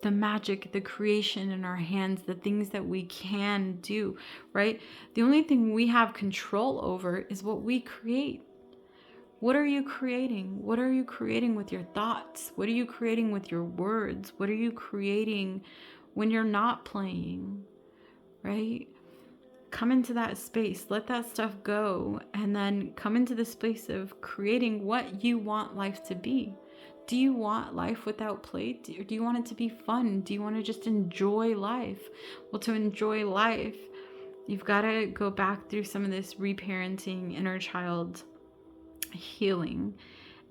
magic, the creation in our hands, the things that we can do, right? The only thing we have control over is what we create. What are you creating? What are you creating with your thoughts? What are you creating with your words? What are you creating when you're not playing, right? Come into that space, let that stuff go, and then come into the space of creating what you want life to be. Do you want life without play? Do you want it to be fun? Do you want to just enjoy life? Well, to enjoy life, you've got to go back through some of this reparenting, inner child healing,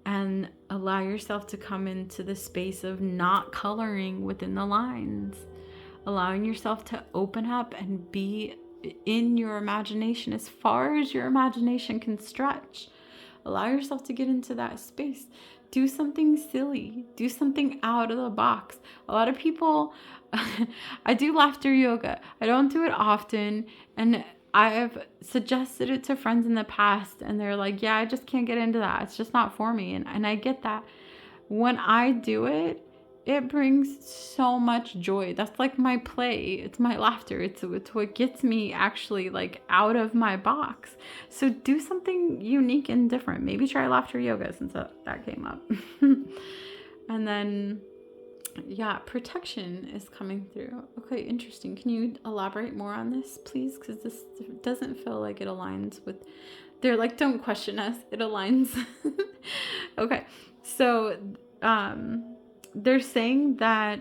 and allow yourself to come into the space of not coloring within the lines, allowing yourself to open up and be in your imagination as far as your imagination can stretch. Allow yourself to get into that space. Do something silly. Do something out of the box. A lot of people, I do laughter yoga. I don't do it often. And I've suggested it to friends in the past, and they're like, yeah, I just can't get into that. It's just not for me. And I get that. When I do it, it brings so much joy. That's like my play. It's my laughter. It's what gets me actually like out of my box. So do something unique and different. Maybe try laughter yoga, since that came up. And then, yeah, protection is coming through. Okay, interesting. Can you elaborate more on this, please? Because this doesn't feel like it aligns with... They're like, don't question us. It aligns. Okay, so... they're saying that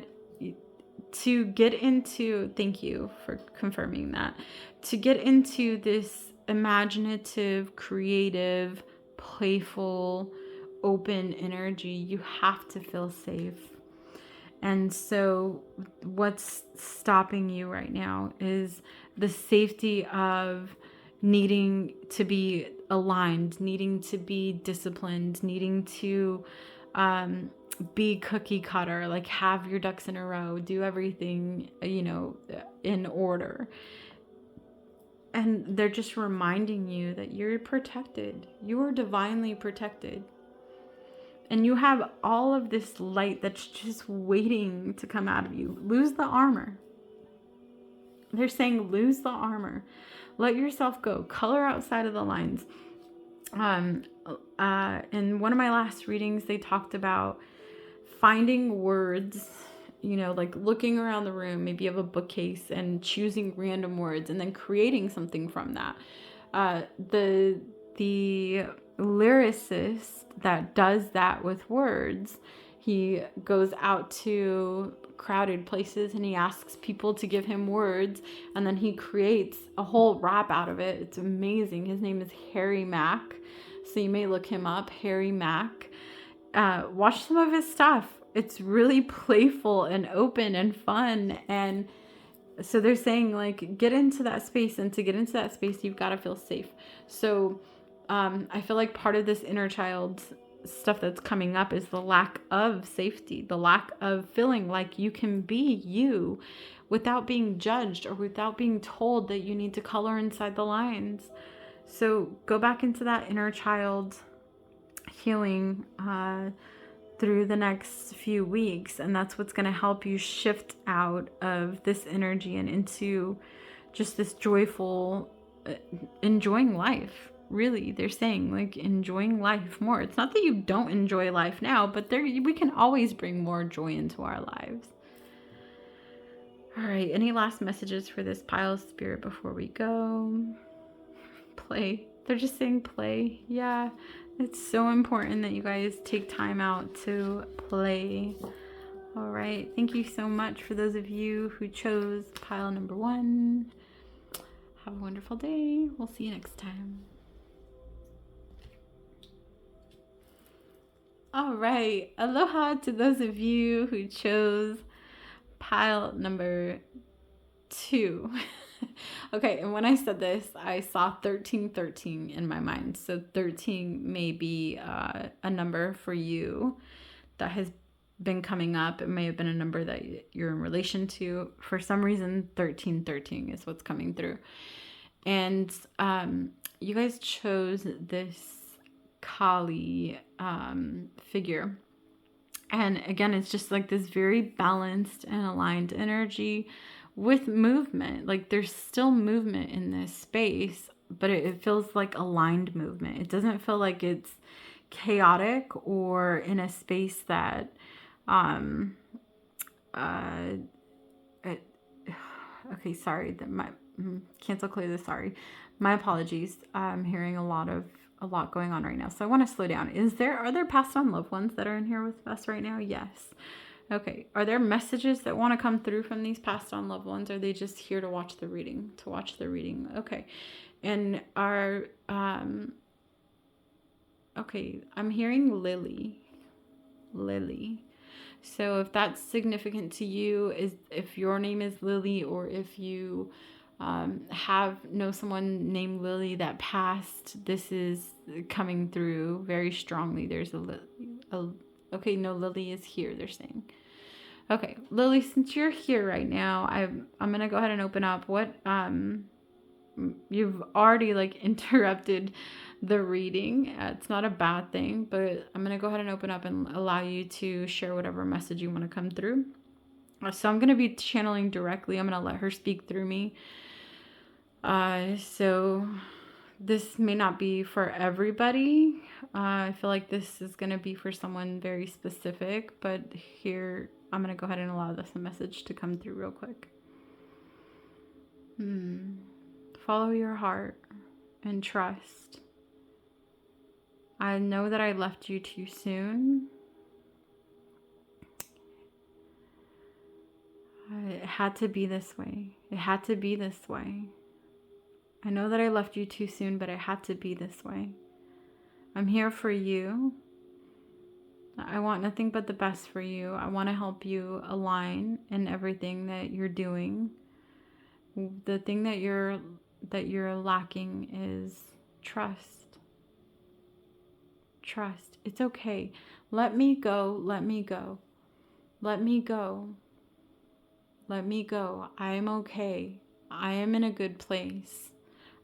to get into, thank you for confirming that, to get into this imaginative, creative, playful, open energy, you have to feel safe. And so what's stopping you right now is the safety of needing to be aligned, needing to be disciplined, needing to be cookie cutter, like have your ducks in a row, do everything, in order. And they're just reminding you that you're protected. You are divinely protected. And you have all of this light that's just waiting to come out of you. Lose the armor. They're saying lose the armor. Let yourself go. Color outside of the lines. In one of my last readings, they talked about finding words, like looking around the room, maybe you have a bookcase, and choosing random words and then creating something from that. The lyricist that does that with words, he goes out to crowded places and he asks people to give him words, and then he creates a whole rap out of it. It's amazing. His name is Harry Mack, so you may look him up, Harry Mack. Watch some of his stuff. It's really playful and open and fun. And so they're saying, like, get into that space, and to get into that space, you've got to feel safe. So I feel like part of this inner child stuff that's coming up is the lack of safety, the lack of feeling like you can be you without being judged or without being told that you need to color inside the lines. So go back into that inner child healing through the next few weeks, and that's what's going to help you shift out of this energy and into just this joyful enjoying life. Really, they're saying, like, enjoying life more. It's not that you don't enjoy life now, but we can always bring more joy into our lives. All right, any last messages for this pile of spirit before we go? Play. They're just saying play. Yeah, it's so important that you guys take time out to play. All right, thank you so much for those of you who chose pile number 1. Have a wonderful day. We'll see you next time. All right, aloha to those of you who chose pile number 2. Okay, and when I said this, I saw 1313 in my mind. So 13 may be a number for you that has been coming up. It may have been a number that you're in relation to. For some reason, 1313 is what's coming through. And you guys chose this Kali figure. And again, it's just like this very balanced and aligned energy with movement. Like, there's still movement in this space, but it feels like aligned movement. It doesn't feel like it's chaotic or in a space that okay, sorry, that my cancel clear this, sorry, my apologies. I'm hearing a lot of a lot going on right now. So I want to slow down. Are there passed on loved ones that are in here with us right now? Yes. Okay. Are there messages that want to come through from these passed on loved ones? Or are they just here to watch the reading? Okay. And okay, I'm hearing Lilly. Lilly. So if that's significant to you, is if your name is Lilly, or if you know someone named Lilly that passed, this is coming through very strongly. There's okay, no, Lilly is here, they're saying. Okay, Lilly, since you're here right now, I'm gonna go ahead and open up. What you've already like interrupted the reading. It's not a bad thing, but I'm gonna go ahead and open up and allow you to share whatever message you want to come through. So I'm gonna be channeling directly. I'm gonna let her speak through me. So this may not be for everybody. I feel like this is gonna be for someone very specific, but here I'm gonna go ahead and allow this message to come through real quick. Follow your heart and trust. I know that I left you too soon. It had to be this way. It had to be this way. I know that I left you too soon, but it had to be this way. I'm here for you. I want nothing but the best for you. I want to help you align in everything that you're doing. The thing that you're lacking is trust. Trust. It's okay. Let me go. Let me go. Let me go. Let me go. I am okay. I am in a good place.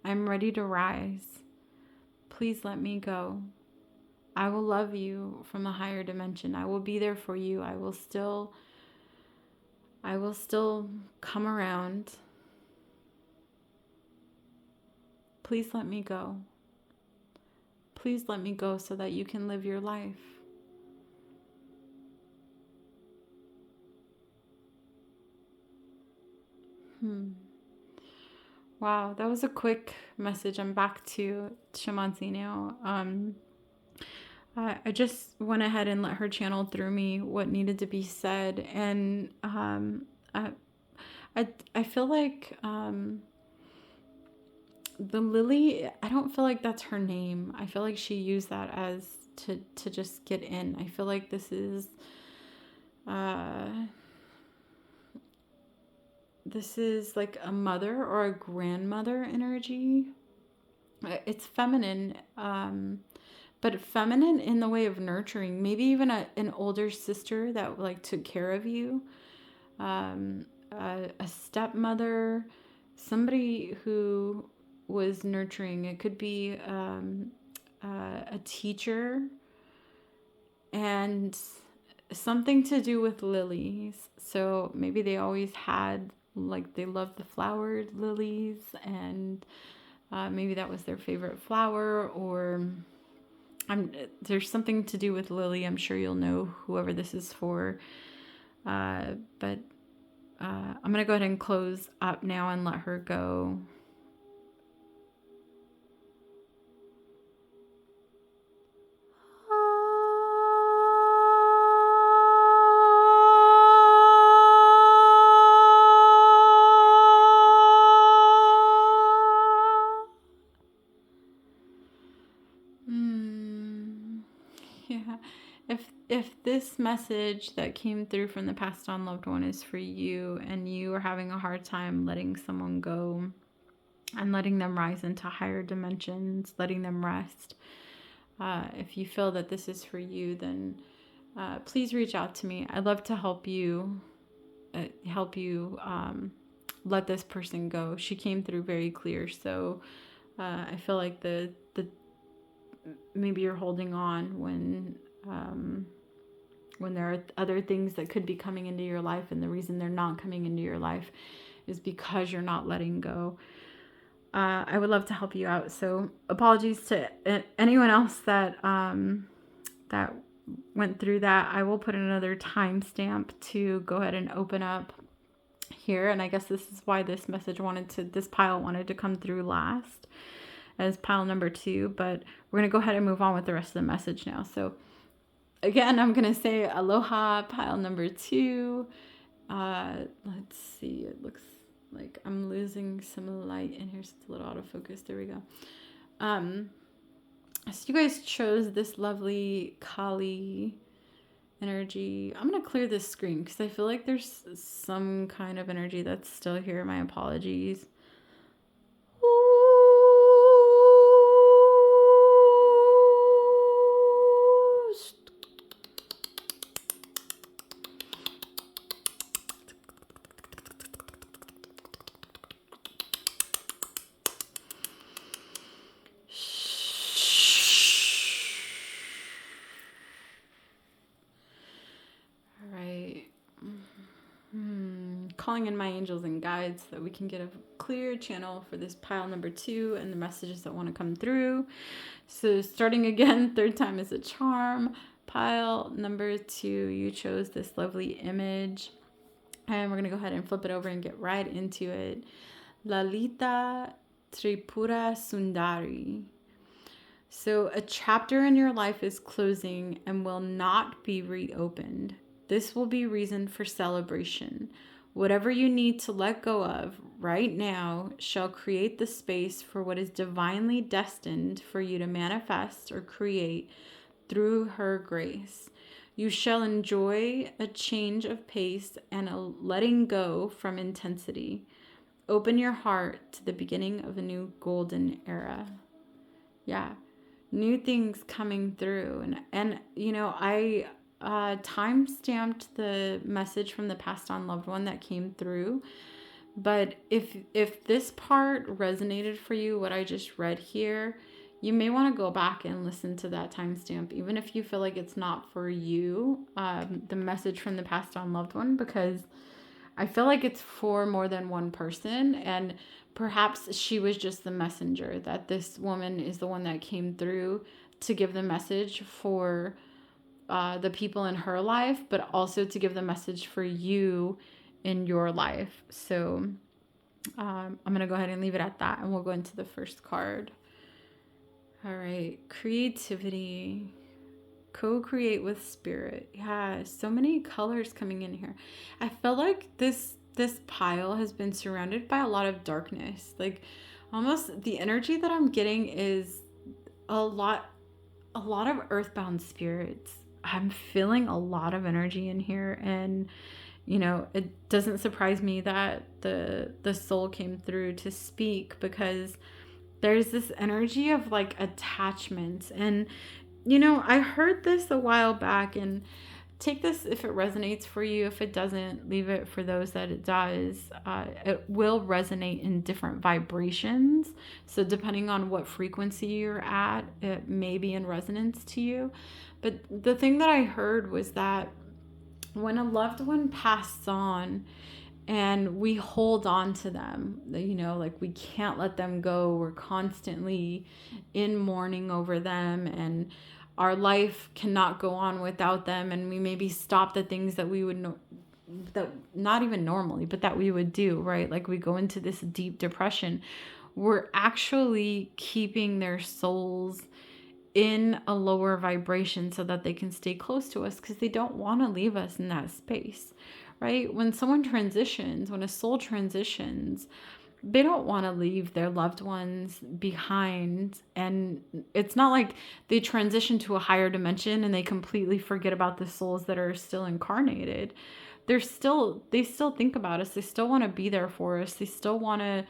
I'm ready to rise. Please let me go. I will love you from a higher dimension. I will be there for you. I will still come around. Please let me go. Please let me go so that you can live your life. Wow, that was a quick message. I'm back to Xamanxi now. I just went ahead and let her channel through me what needed to be said, and I feel like the Lilly, I don't feel like that's her name. I feel like she used that as to just get in. I feel like this is like a mother or a grandmother energy. It's feminine, but feminine in the way of nurturing. Maybe even an older sister that like took care of you, a stepmother, somebody who was nurturing. It could be a teacher, and something to do with lilies. So maybe they always had, like, they loved the flowered lilies, and maybe that was their favorite flower, or there's something to do with Lilly. I'm sure you'll know whoever this is for. But I'm going to go ahead and close up now and let her go. Yeah. If this message that came through from the passed on loved one is for you, and you are having a hard time letting someone go and letting them rise into higher dimensions, letting them rest, if you feel that this is for you, then please reach out to me. I'd love to help you let this person go. She came through very clear, so I feel like the maybe you're holding on when there are other things that could be coming into your life, and the reason they're not coming into your life is because you're not letting go. I would love to help you out. So apologies to anyone else that that went through that. I will put another timestamp to go ahead and open up here, and I guess this is why this pile wanted to come through last. as pile number 2, but we're going to go ahead and move on with the rest of the message now. So again, I'm going to say aloha, pile number 2. Let's see. It looks like I'm losing some light in here. So it's a little out of focus. There we go. So you guys chose this lovely Kali energy. I'm going to clear this screen because I feel like there's some kind of energy that's still here. My apologies. Calling in my angels and guides so that we can get a clear channel for this pile number 2 and the messages that want to come through. So starting again, 3rd time is a charm. Pile number 2, you chose this lovely image. And we're going to go ahead and flip it over and get right into it. Lalita Tripura Sundari. So a chapter in your life is closing and will not be reopened. This will be reason for celebration. Whatever you need to let go of right now shall create the space for what is divinely destined for you to manifest or create through her grace. You shall enjoy a change of pace and a letting go from intensity. Open your heart to the beginning of a new golden era. Yeah, new things coming through. And you know, I time stamped the message from the passed on loved one that came through. But if this part resonated for you, what I just read here, you may want to go back and listen to that timestamp, even if you feel like it's not for you, the message from the passed on loved one, because I feel like it's for more than one person, and perhaps she was just the messenger, that this woman is the one that came through to give the message for the people in her life, but also to give the message for you in your life. So I'm going to go ahead and leave it at that, and we'll go into the first card. All right, creativity, co-create with spirit. Yeah, so many colors coming in here. I feel like this pile has been surrounded by a lot of darkness. Like almost the energy that I'm getting is a lot of earthbound spirits. I'm feeling a lot of energy in here, and you know, it doesn't surprise me that the soul came through to speak, because there's this energy of like attachment. And you know, I heard this a while back, and take this if it resonates for you. If it doesn't, leave it for those that it does. It will resonate in different vibrations. So depending on what frequency you're at, it may be in resonance to you. But the thing that I heard was that when a loved one passes on and we hold on to them, you know, like we can't let them go. We're constantly in mourning over them, and our life cannot go on without them. And we maybe stop the things that we would know, that not even normally, but that we would do, right? Like we go into this deep depression. We're actually keeping their souls in a lower vibration so that they can stay close to us, because they don't want to leave us in that space, right? When someone transitions, when a soul transitions, they don't want to leave their loved ones behind. And it's not like they transition to a higher dimension and they completely forget about the souls that are still incarnated. They still think about us. They still want to be there for us. They still want to,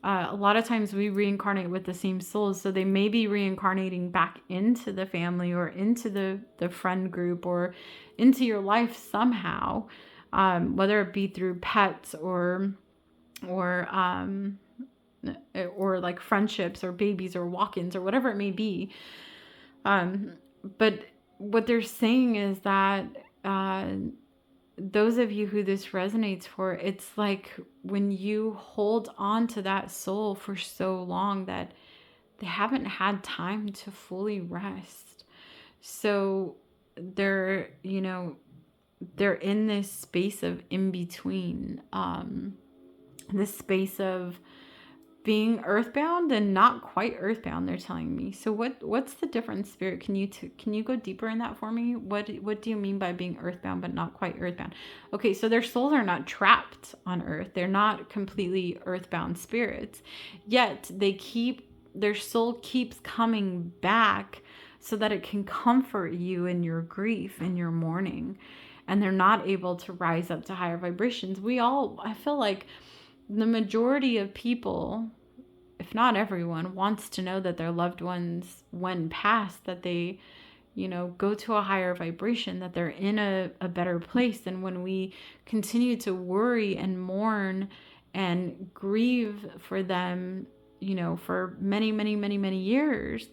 a lot of times we reincarnate with the same souls. So they may be reincarnating back into the family or into the friend group or into your life somehow, whether it be through pets or like friendships or babies or walk-ins or whatever it may be. But what they're saying is that those of you who this resonates for, it's like when you hold on to that soul for so long that they haven't had time to fully rest. So they're, you know, they're in this space of in between, this space of being earthbound and not quite earthbound, they're telling me. So what's the difference, Spirit? Can you go deeper in that for me? What do you mean by being earthbound but not quite earthbound? Okay, so their souls are not trapped on earth. They're not completely earthbound spirits. Yet their soul keeps coming back so that it can comfort you in your grief, in your mourning. And they're not able to rise up to higher vibrations. I feel like the majority of people, if not everyone, wants to know that their loved ones, when past, that they, go to a higher vibration, that they're in a better place. And when we continue to worry and mourn and grieve for them, for many, many, many, many years,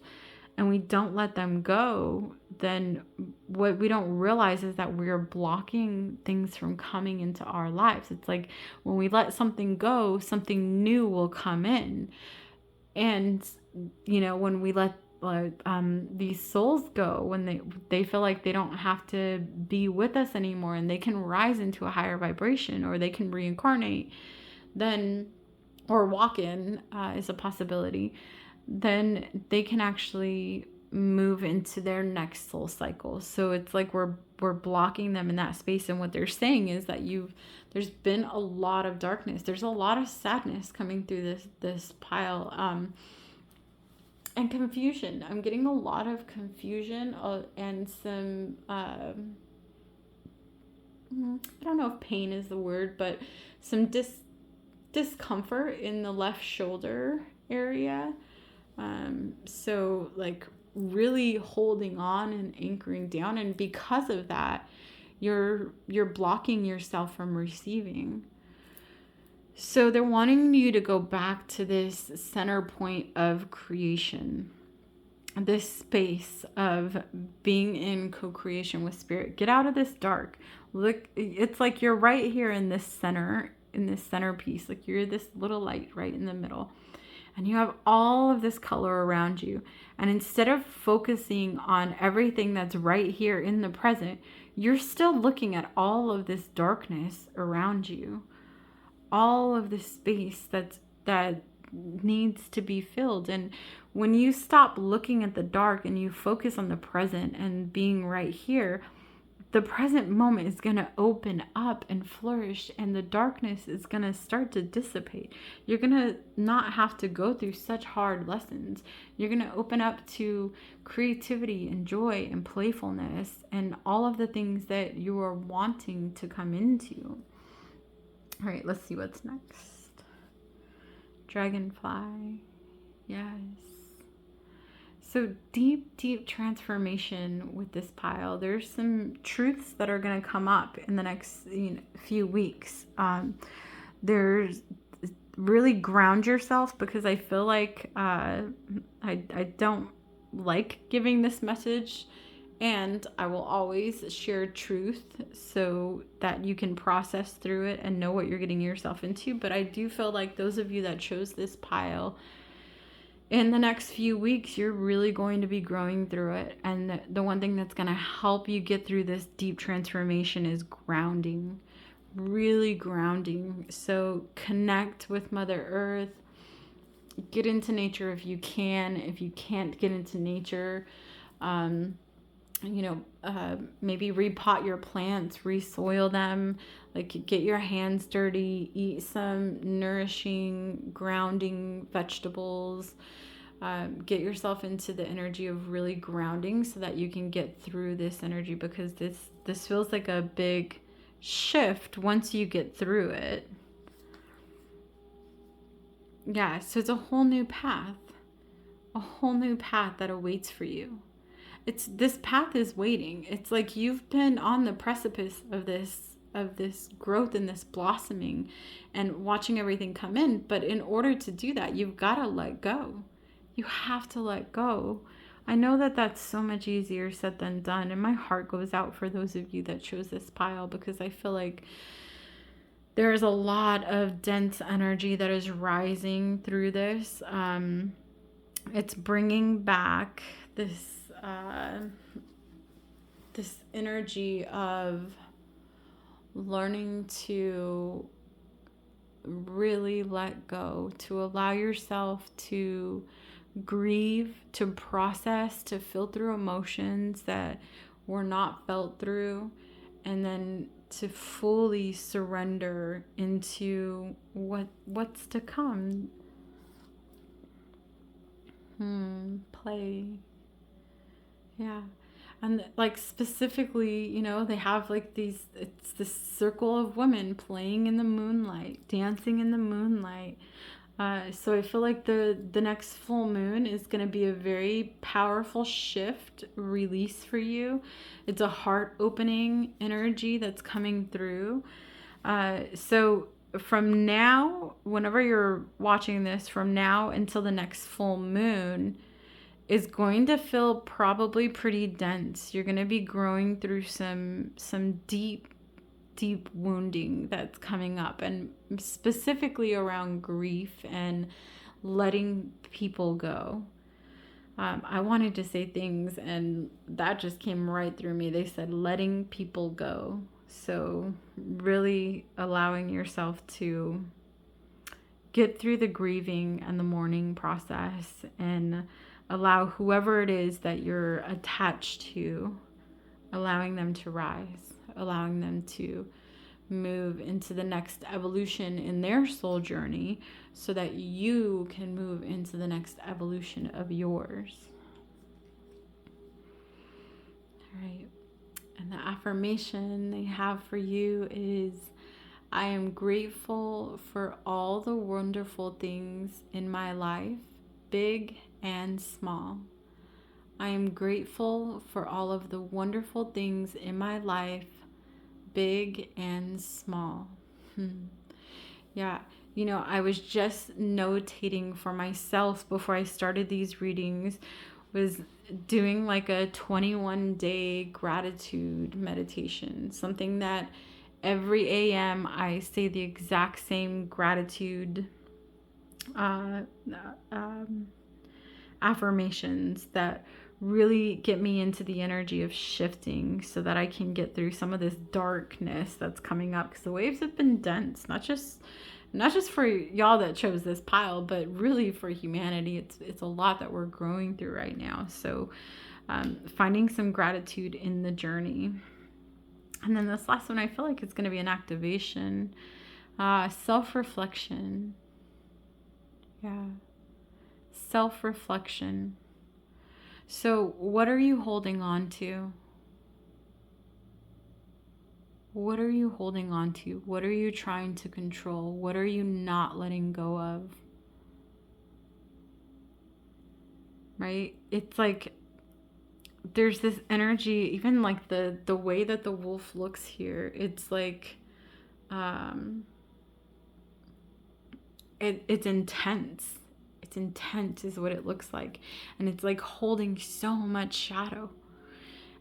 and we don't let them go, then what we don't realize is that we're blocking things from coming into our lives. It's like when we let something go, something new will come in. And, when we let these souls go, when they feel like they don't have to be with us anymore and they can rise into a higher vibration, or they can reincarnate, then, or walk in is a possibility, then they can actually move into their next soul cycle. So it's like we're blocking them in that space. And what they're saying is that there's been a lot of darkness. There's a lot of sadness coming through this pile, and confusion. I'm getting a lot of confusion, and some I don't know if pain is the word, but some discomfort in the left shoulder area. So like really holding on and anchoring down, and because of that, you're blocking yourself from receiving. So they're wanting you to go back to this center point of creation, this space of being in co-creation with spirit. Get out of this dark. Look, it's like you're right here in this centerpiece, like you're this little light right in the middle. And you have all of this color around you. And instead of focusing on everything that's right here in the present, you're still looking at all of this darkness around you. All of this space that needs to be filled. And when you stop looking at the dark and you focus on the present and being right here, the present moment is going to open up and flourish, and the darkness is going to start to dissipate. You're going to not have to go through such hard lessons. You're going to open up to creativity and joy and playfulness and all of the things that you are wanting to come into. All right, let's see what's next. Dragonfly. Yes. So deep transformation with this pile. There's some truths that are going to come up in the next few weeks. There's really ground yourself, because I feel like I don't like giving this message, and I will always share truth so that you can process through it and know what you're getting yourself into. But I do feel like those of you that chose this pile, in the next few weeks, you're really going to be growing through it. And the one thing that's going to help you get through this deep transformation is grounding, really grounding. So connect with Mother Earth, get into nature if you can. If you can't get into nature, maybe repot your plants, resoil them, like get your hands dirty, eat some nourishing, grounding vegetables, get yourself into the energy of really grounding so that you can get through this energy, because this feels like a big shift once you get through it. Yeah, so it's a whole new path that awaits for you. This path is waiting. It's like you've been on the precipice of this growth and this blossoming and watching everything come in. But in order to do that, you've got to let go. You have to let go. I know that that's so much easier said than done. And my heart goes out for those of you that chose this pile, because I feel like there is a lot of dense energy that is rising through this. It's bringing back this energy of learning to really let go, to allow yourself to grieve, to process, to feel through emotions that were not felt through, and then to fully surrender into what's to come. Play. Yeah. And like specifically, they have like it's this circle of women playing in the moonlight, dancing in the moonlight. So I feel like the next full moon is going to be a very powerful shift, release for you. It's a heart opening energy that's coming through. So from now, whenever you're watching this, from now until the next full moon, is going to feel probably pretty dense. You're going to be growing through some deep wounding that's coming up, and specifically around grief and letting people go. I wanted to say things and that just came right through me. They said letting people go. So really allowing yourself to get through the grieving and the mourning process, and allow whoever it is that you're attached to, allowing them to rise, allowing them to move into the next evolution in their soul journey so that you can move into the next evolution of yours. All right. And the affirmation they have for you is, I am grateful for all the wonderful things in my life, big and small. I am grateful for all of the wonderful things in my life, big and small. Yeah, I was just notating for myself before I started these readings, was doing like a 21-day gratitude meditation, something that every AM I say the exact same gratitude affirmations that really get me into the energy of shifting so that I can get through some of this darkness that's coming up, because the waves have been dense, not just for y'all that chose this pile, but really for humanity. It's a lot that we're growing through right now. So finding some gratitude in the journey. And then this last one, I feel like it's going to be an activation, self-reflection. Yeah, self-reflection. So what are you holding on to? What are you holding on to? What are you trying to control? What are you not letting go of? Right? It's like there's this energy, even like the way that the wolf looks here, it's like it's intense. It's intense is what it looks like. And it's like holding so much shadow.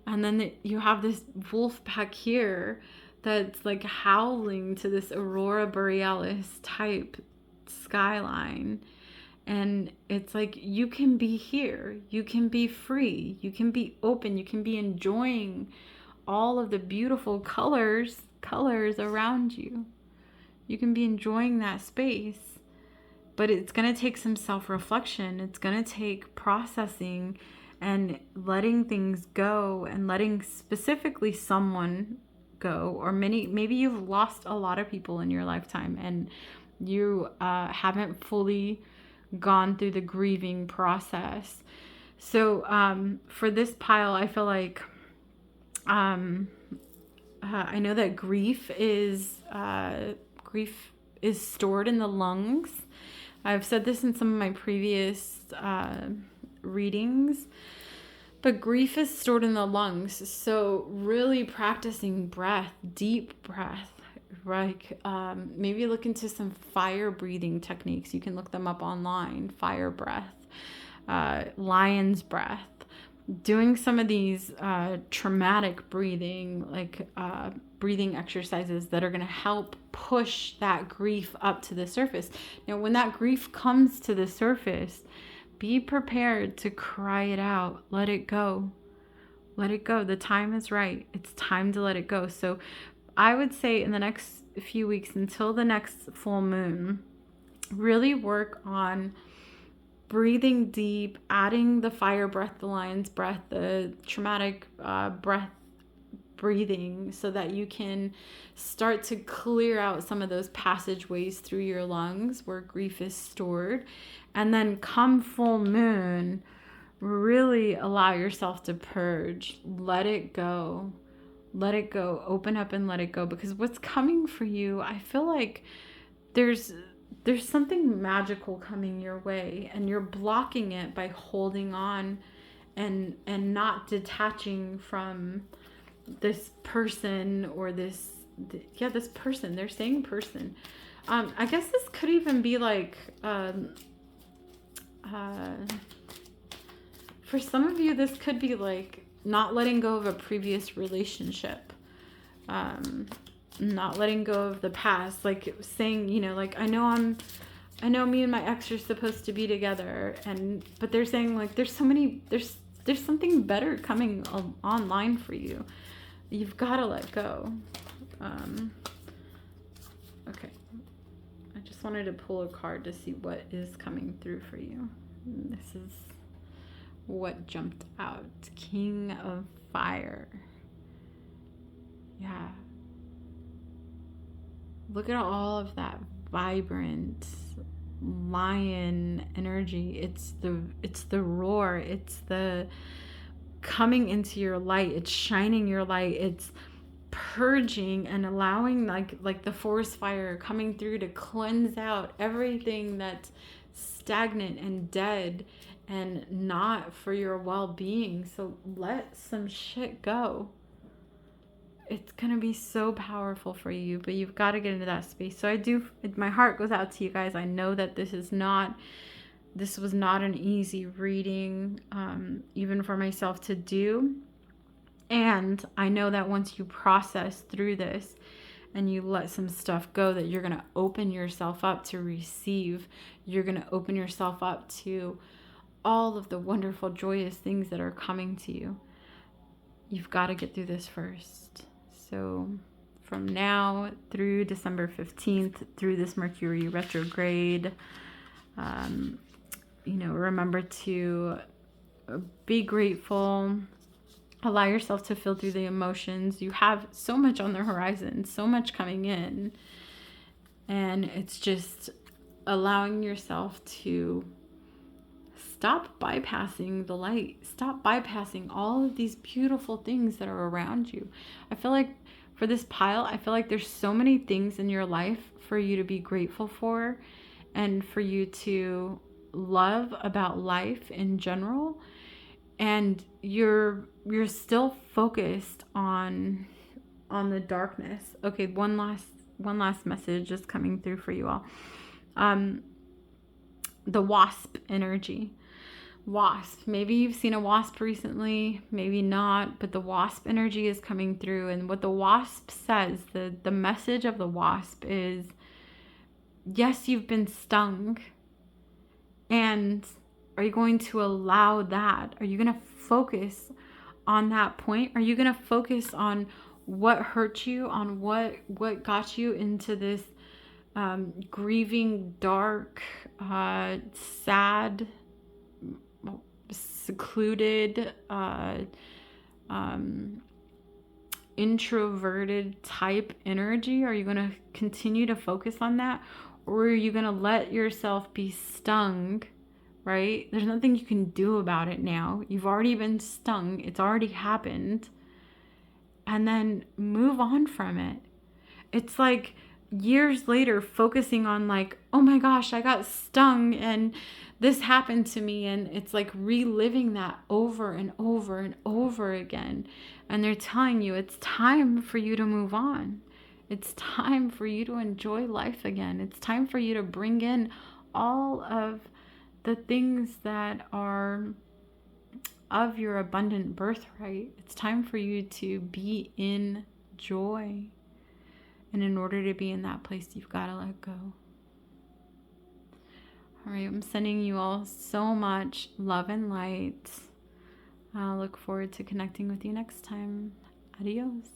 And then you have this wolf back here that's like howling to this aurora borealis type skyline. And it's like, you can be here. You can be free. You can be open. You can be enjoying all of the beautiful colors around you. You can be enjoying that space. But it's going to take some self-reflection. It's going to take processing and letting things go, and letting specifically someone go, or maybe you've lost a lot of people in your lifetime and you haven't fully gone through the grieving process. So for this pile, I feel like I know that grief is stored in the lungs. I've said this in some of my previous readings, but grief is stored in the lungs. So really practicing breath, deep breath, like maybe look into some fire breathing techniques. You can look them up online. Fire breath, lion's breath, doing some of these traumatic breathing, like breathing exercises that are going to help push that grief up to the surface. Now, when that grief comes to the surface, be prepared to cry it out. Let it go. Let it go. The time is right. It's time to let it go. So I would say in the next few weeks until the next full moon, really work on breathing deep, adding the fire breath, the lion's breath, the traumatic breath breathing, so that you can start to clear out some of those passageways through your lungs where grief is stored. And then come full moon, really allow yourself to purge. Let it go. Let it go. Open up and let it go. Because what's coming for you, I feel like there's something magical coming your way, and you're blocking it by holding on and not detaching from this person or this person. They're saying person. I guess this could even be like for some of you, this could be like not letting go of a previous relationship, not letting go of the past, like saying, you know, like, I know me and my ex are supposed to be together, but they're saying like there's something better coming online for you. You've got to let go. Okay. I just wanted to pull a card to see what is coming through for you. This is what jumped out. King of Fire. Yeah. Look at all of that vibrant lion energy. It's the roar. It's the coming into your light. It's shining your light. It's purging and allowing like the forest fire coming through to cleanse out everything that's stagnant and dead and not for your well-being. So let some shit go. It's gonna be so powerful for you, but you've got to get into that space. So my heart goes out to you guys. I know that this was not an easy reading, even for myself to do. And I know that once you process through this and you let some stuff go, that you're going to open yourself up to receive. You're going to open yourself up to all of the wonderful, joyous things that are coming to you. You've got to get through this first. So from now through December 15th, through this Mercury retrograde, remember to be grateful. Allow yourself to feel through the emotions. You have so much on the horizon, so much coming in. And it's just allowing yourself to stop bypassing the light. Stop bypassing all of these beautiful things that are around you. I feel like for this pile, I feel like there's so many things in your life for you to be grateful for and for you to love about life in general. And you're still focused on the darkness. Okay, one last message is coming through for you all. The wasp energy. Wasp. Maybe you've seen a wasp recently, maybe not, but the wasp energy is coming through. And what the wasp says, the message of the wasp is, yes, you've been stung. And are you going to allow that? Are you going to focus on that point? Are you going to focus on what hurt you, on what got you into this grieving, dark, sad, secluded, introverted type energy? Are you going to continue to focus on that? Or are you going to let yourself be stung, right? There's nothing you can do about it now. You've already been stung. It's already happened. And then move on from it. It's like years later focusing on like, oh my gosh, I got stung and this happened to me. And it's like reliving that over and over and over again. And they're telling you it's time for you to move on. It's time for you to enjoy life again. It's time for you to bring in all of the things that are of your abundant birthright. It's time for you to be in joy. And in order to be in that place, you've got to let go. All right, I'm sending you all so much love and light. I'll look forward to connecting with you next time. Adios.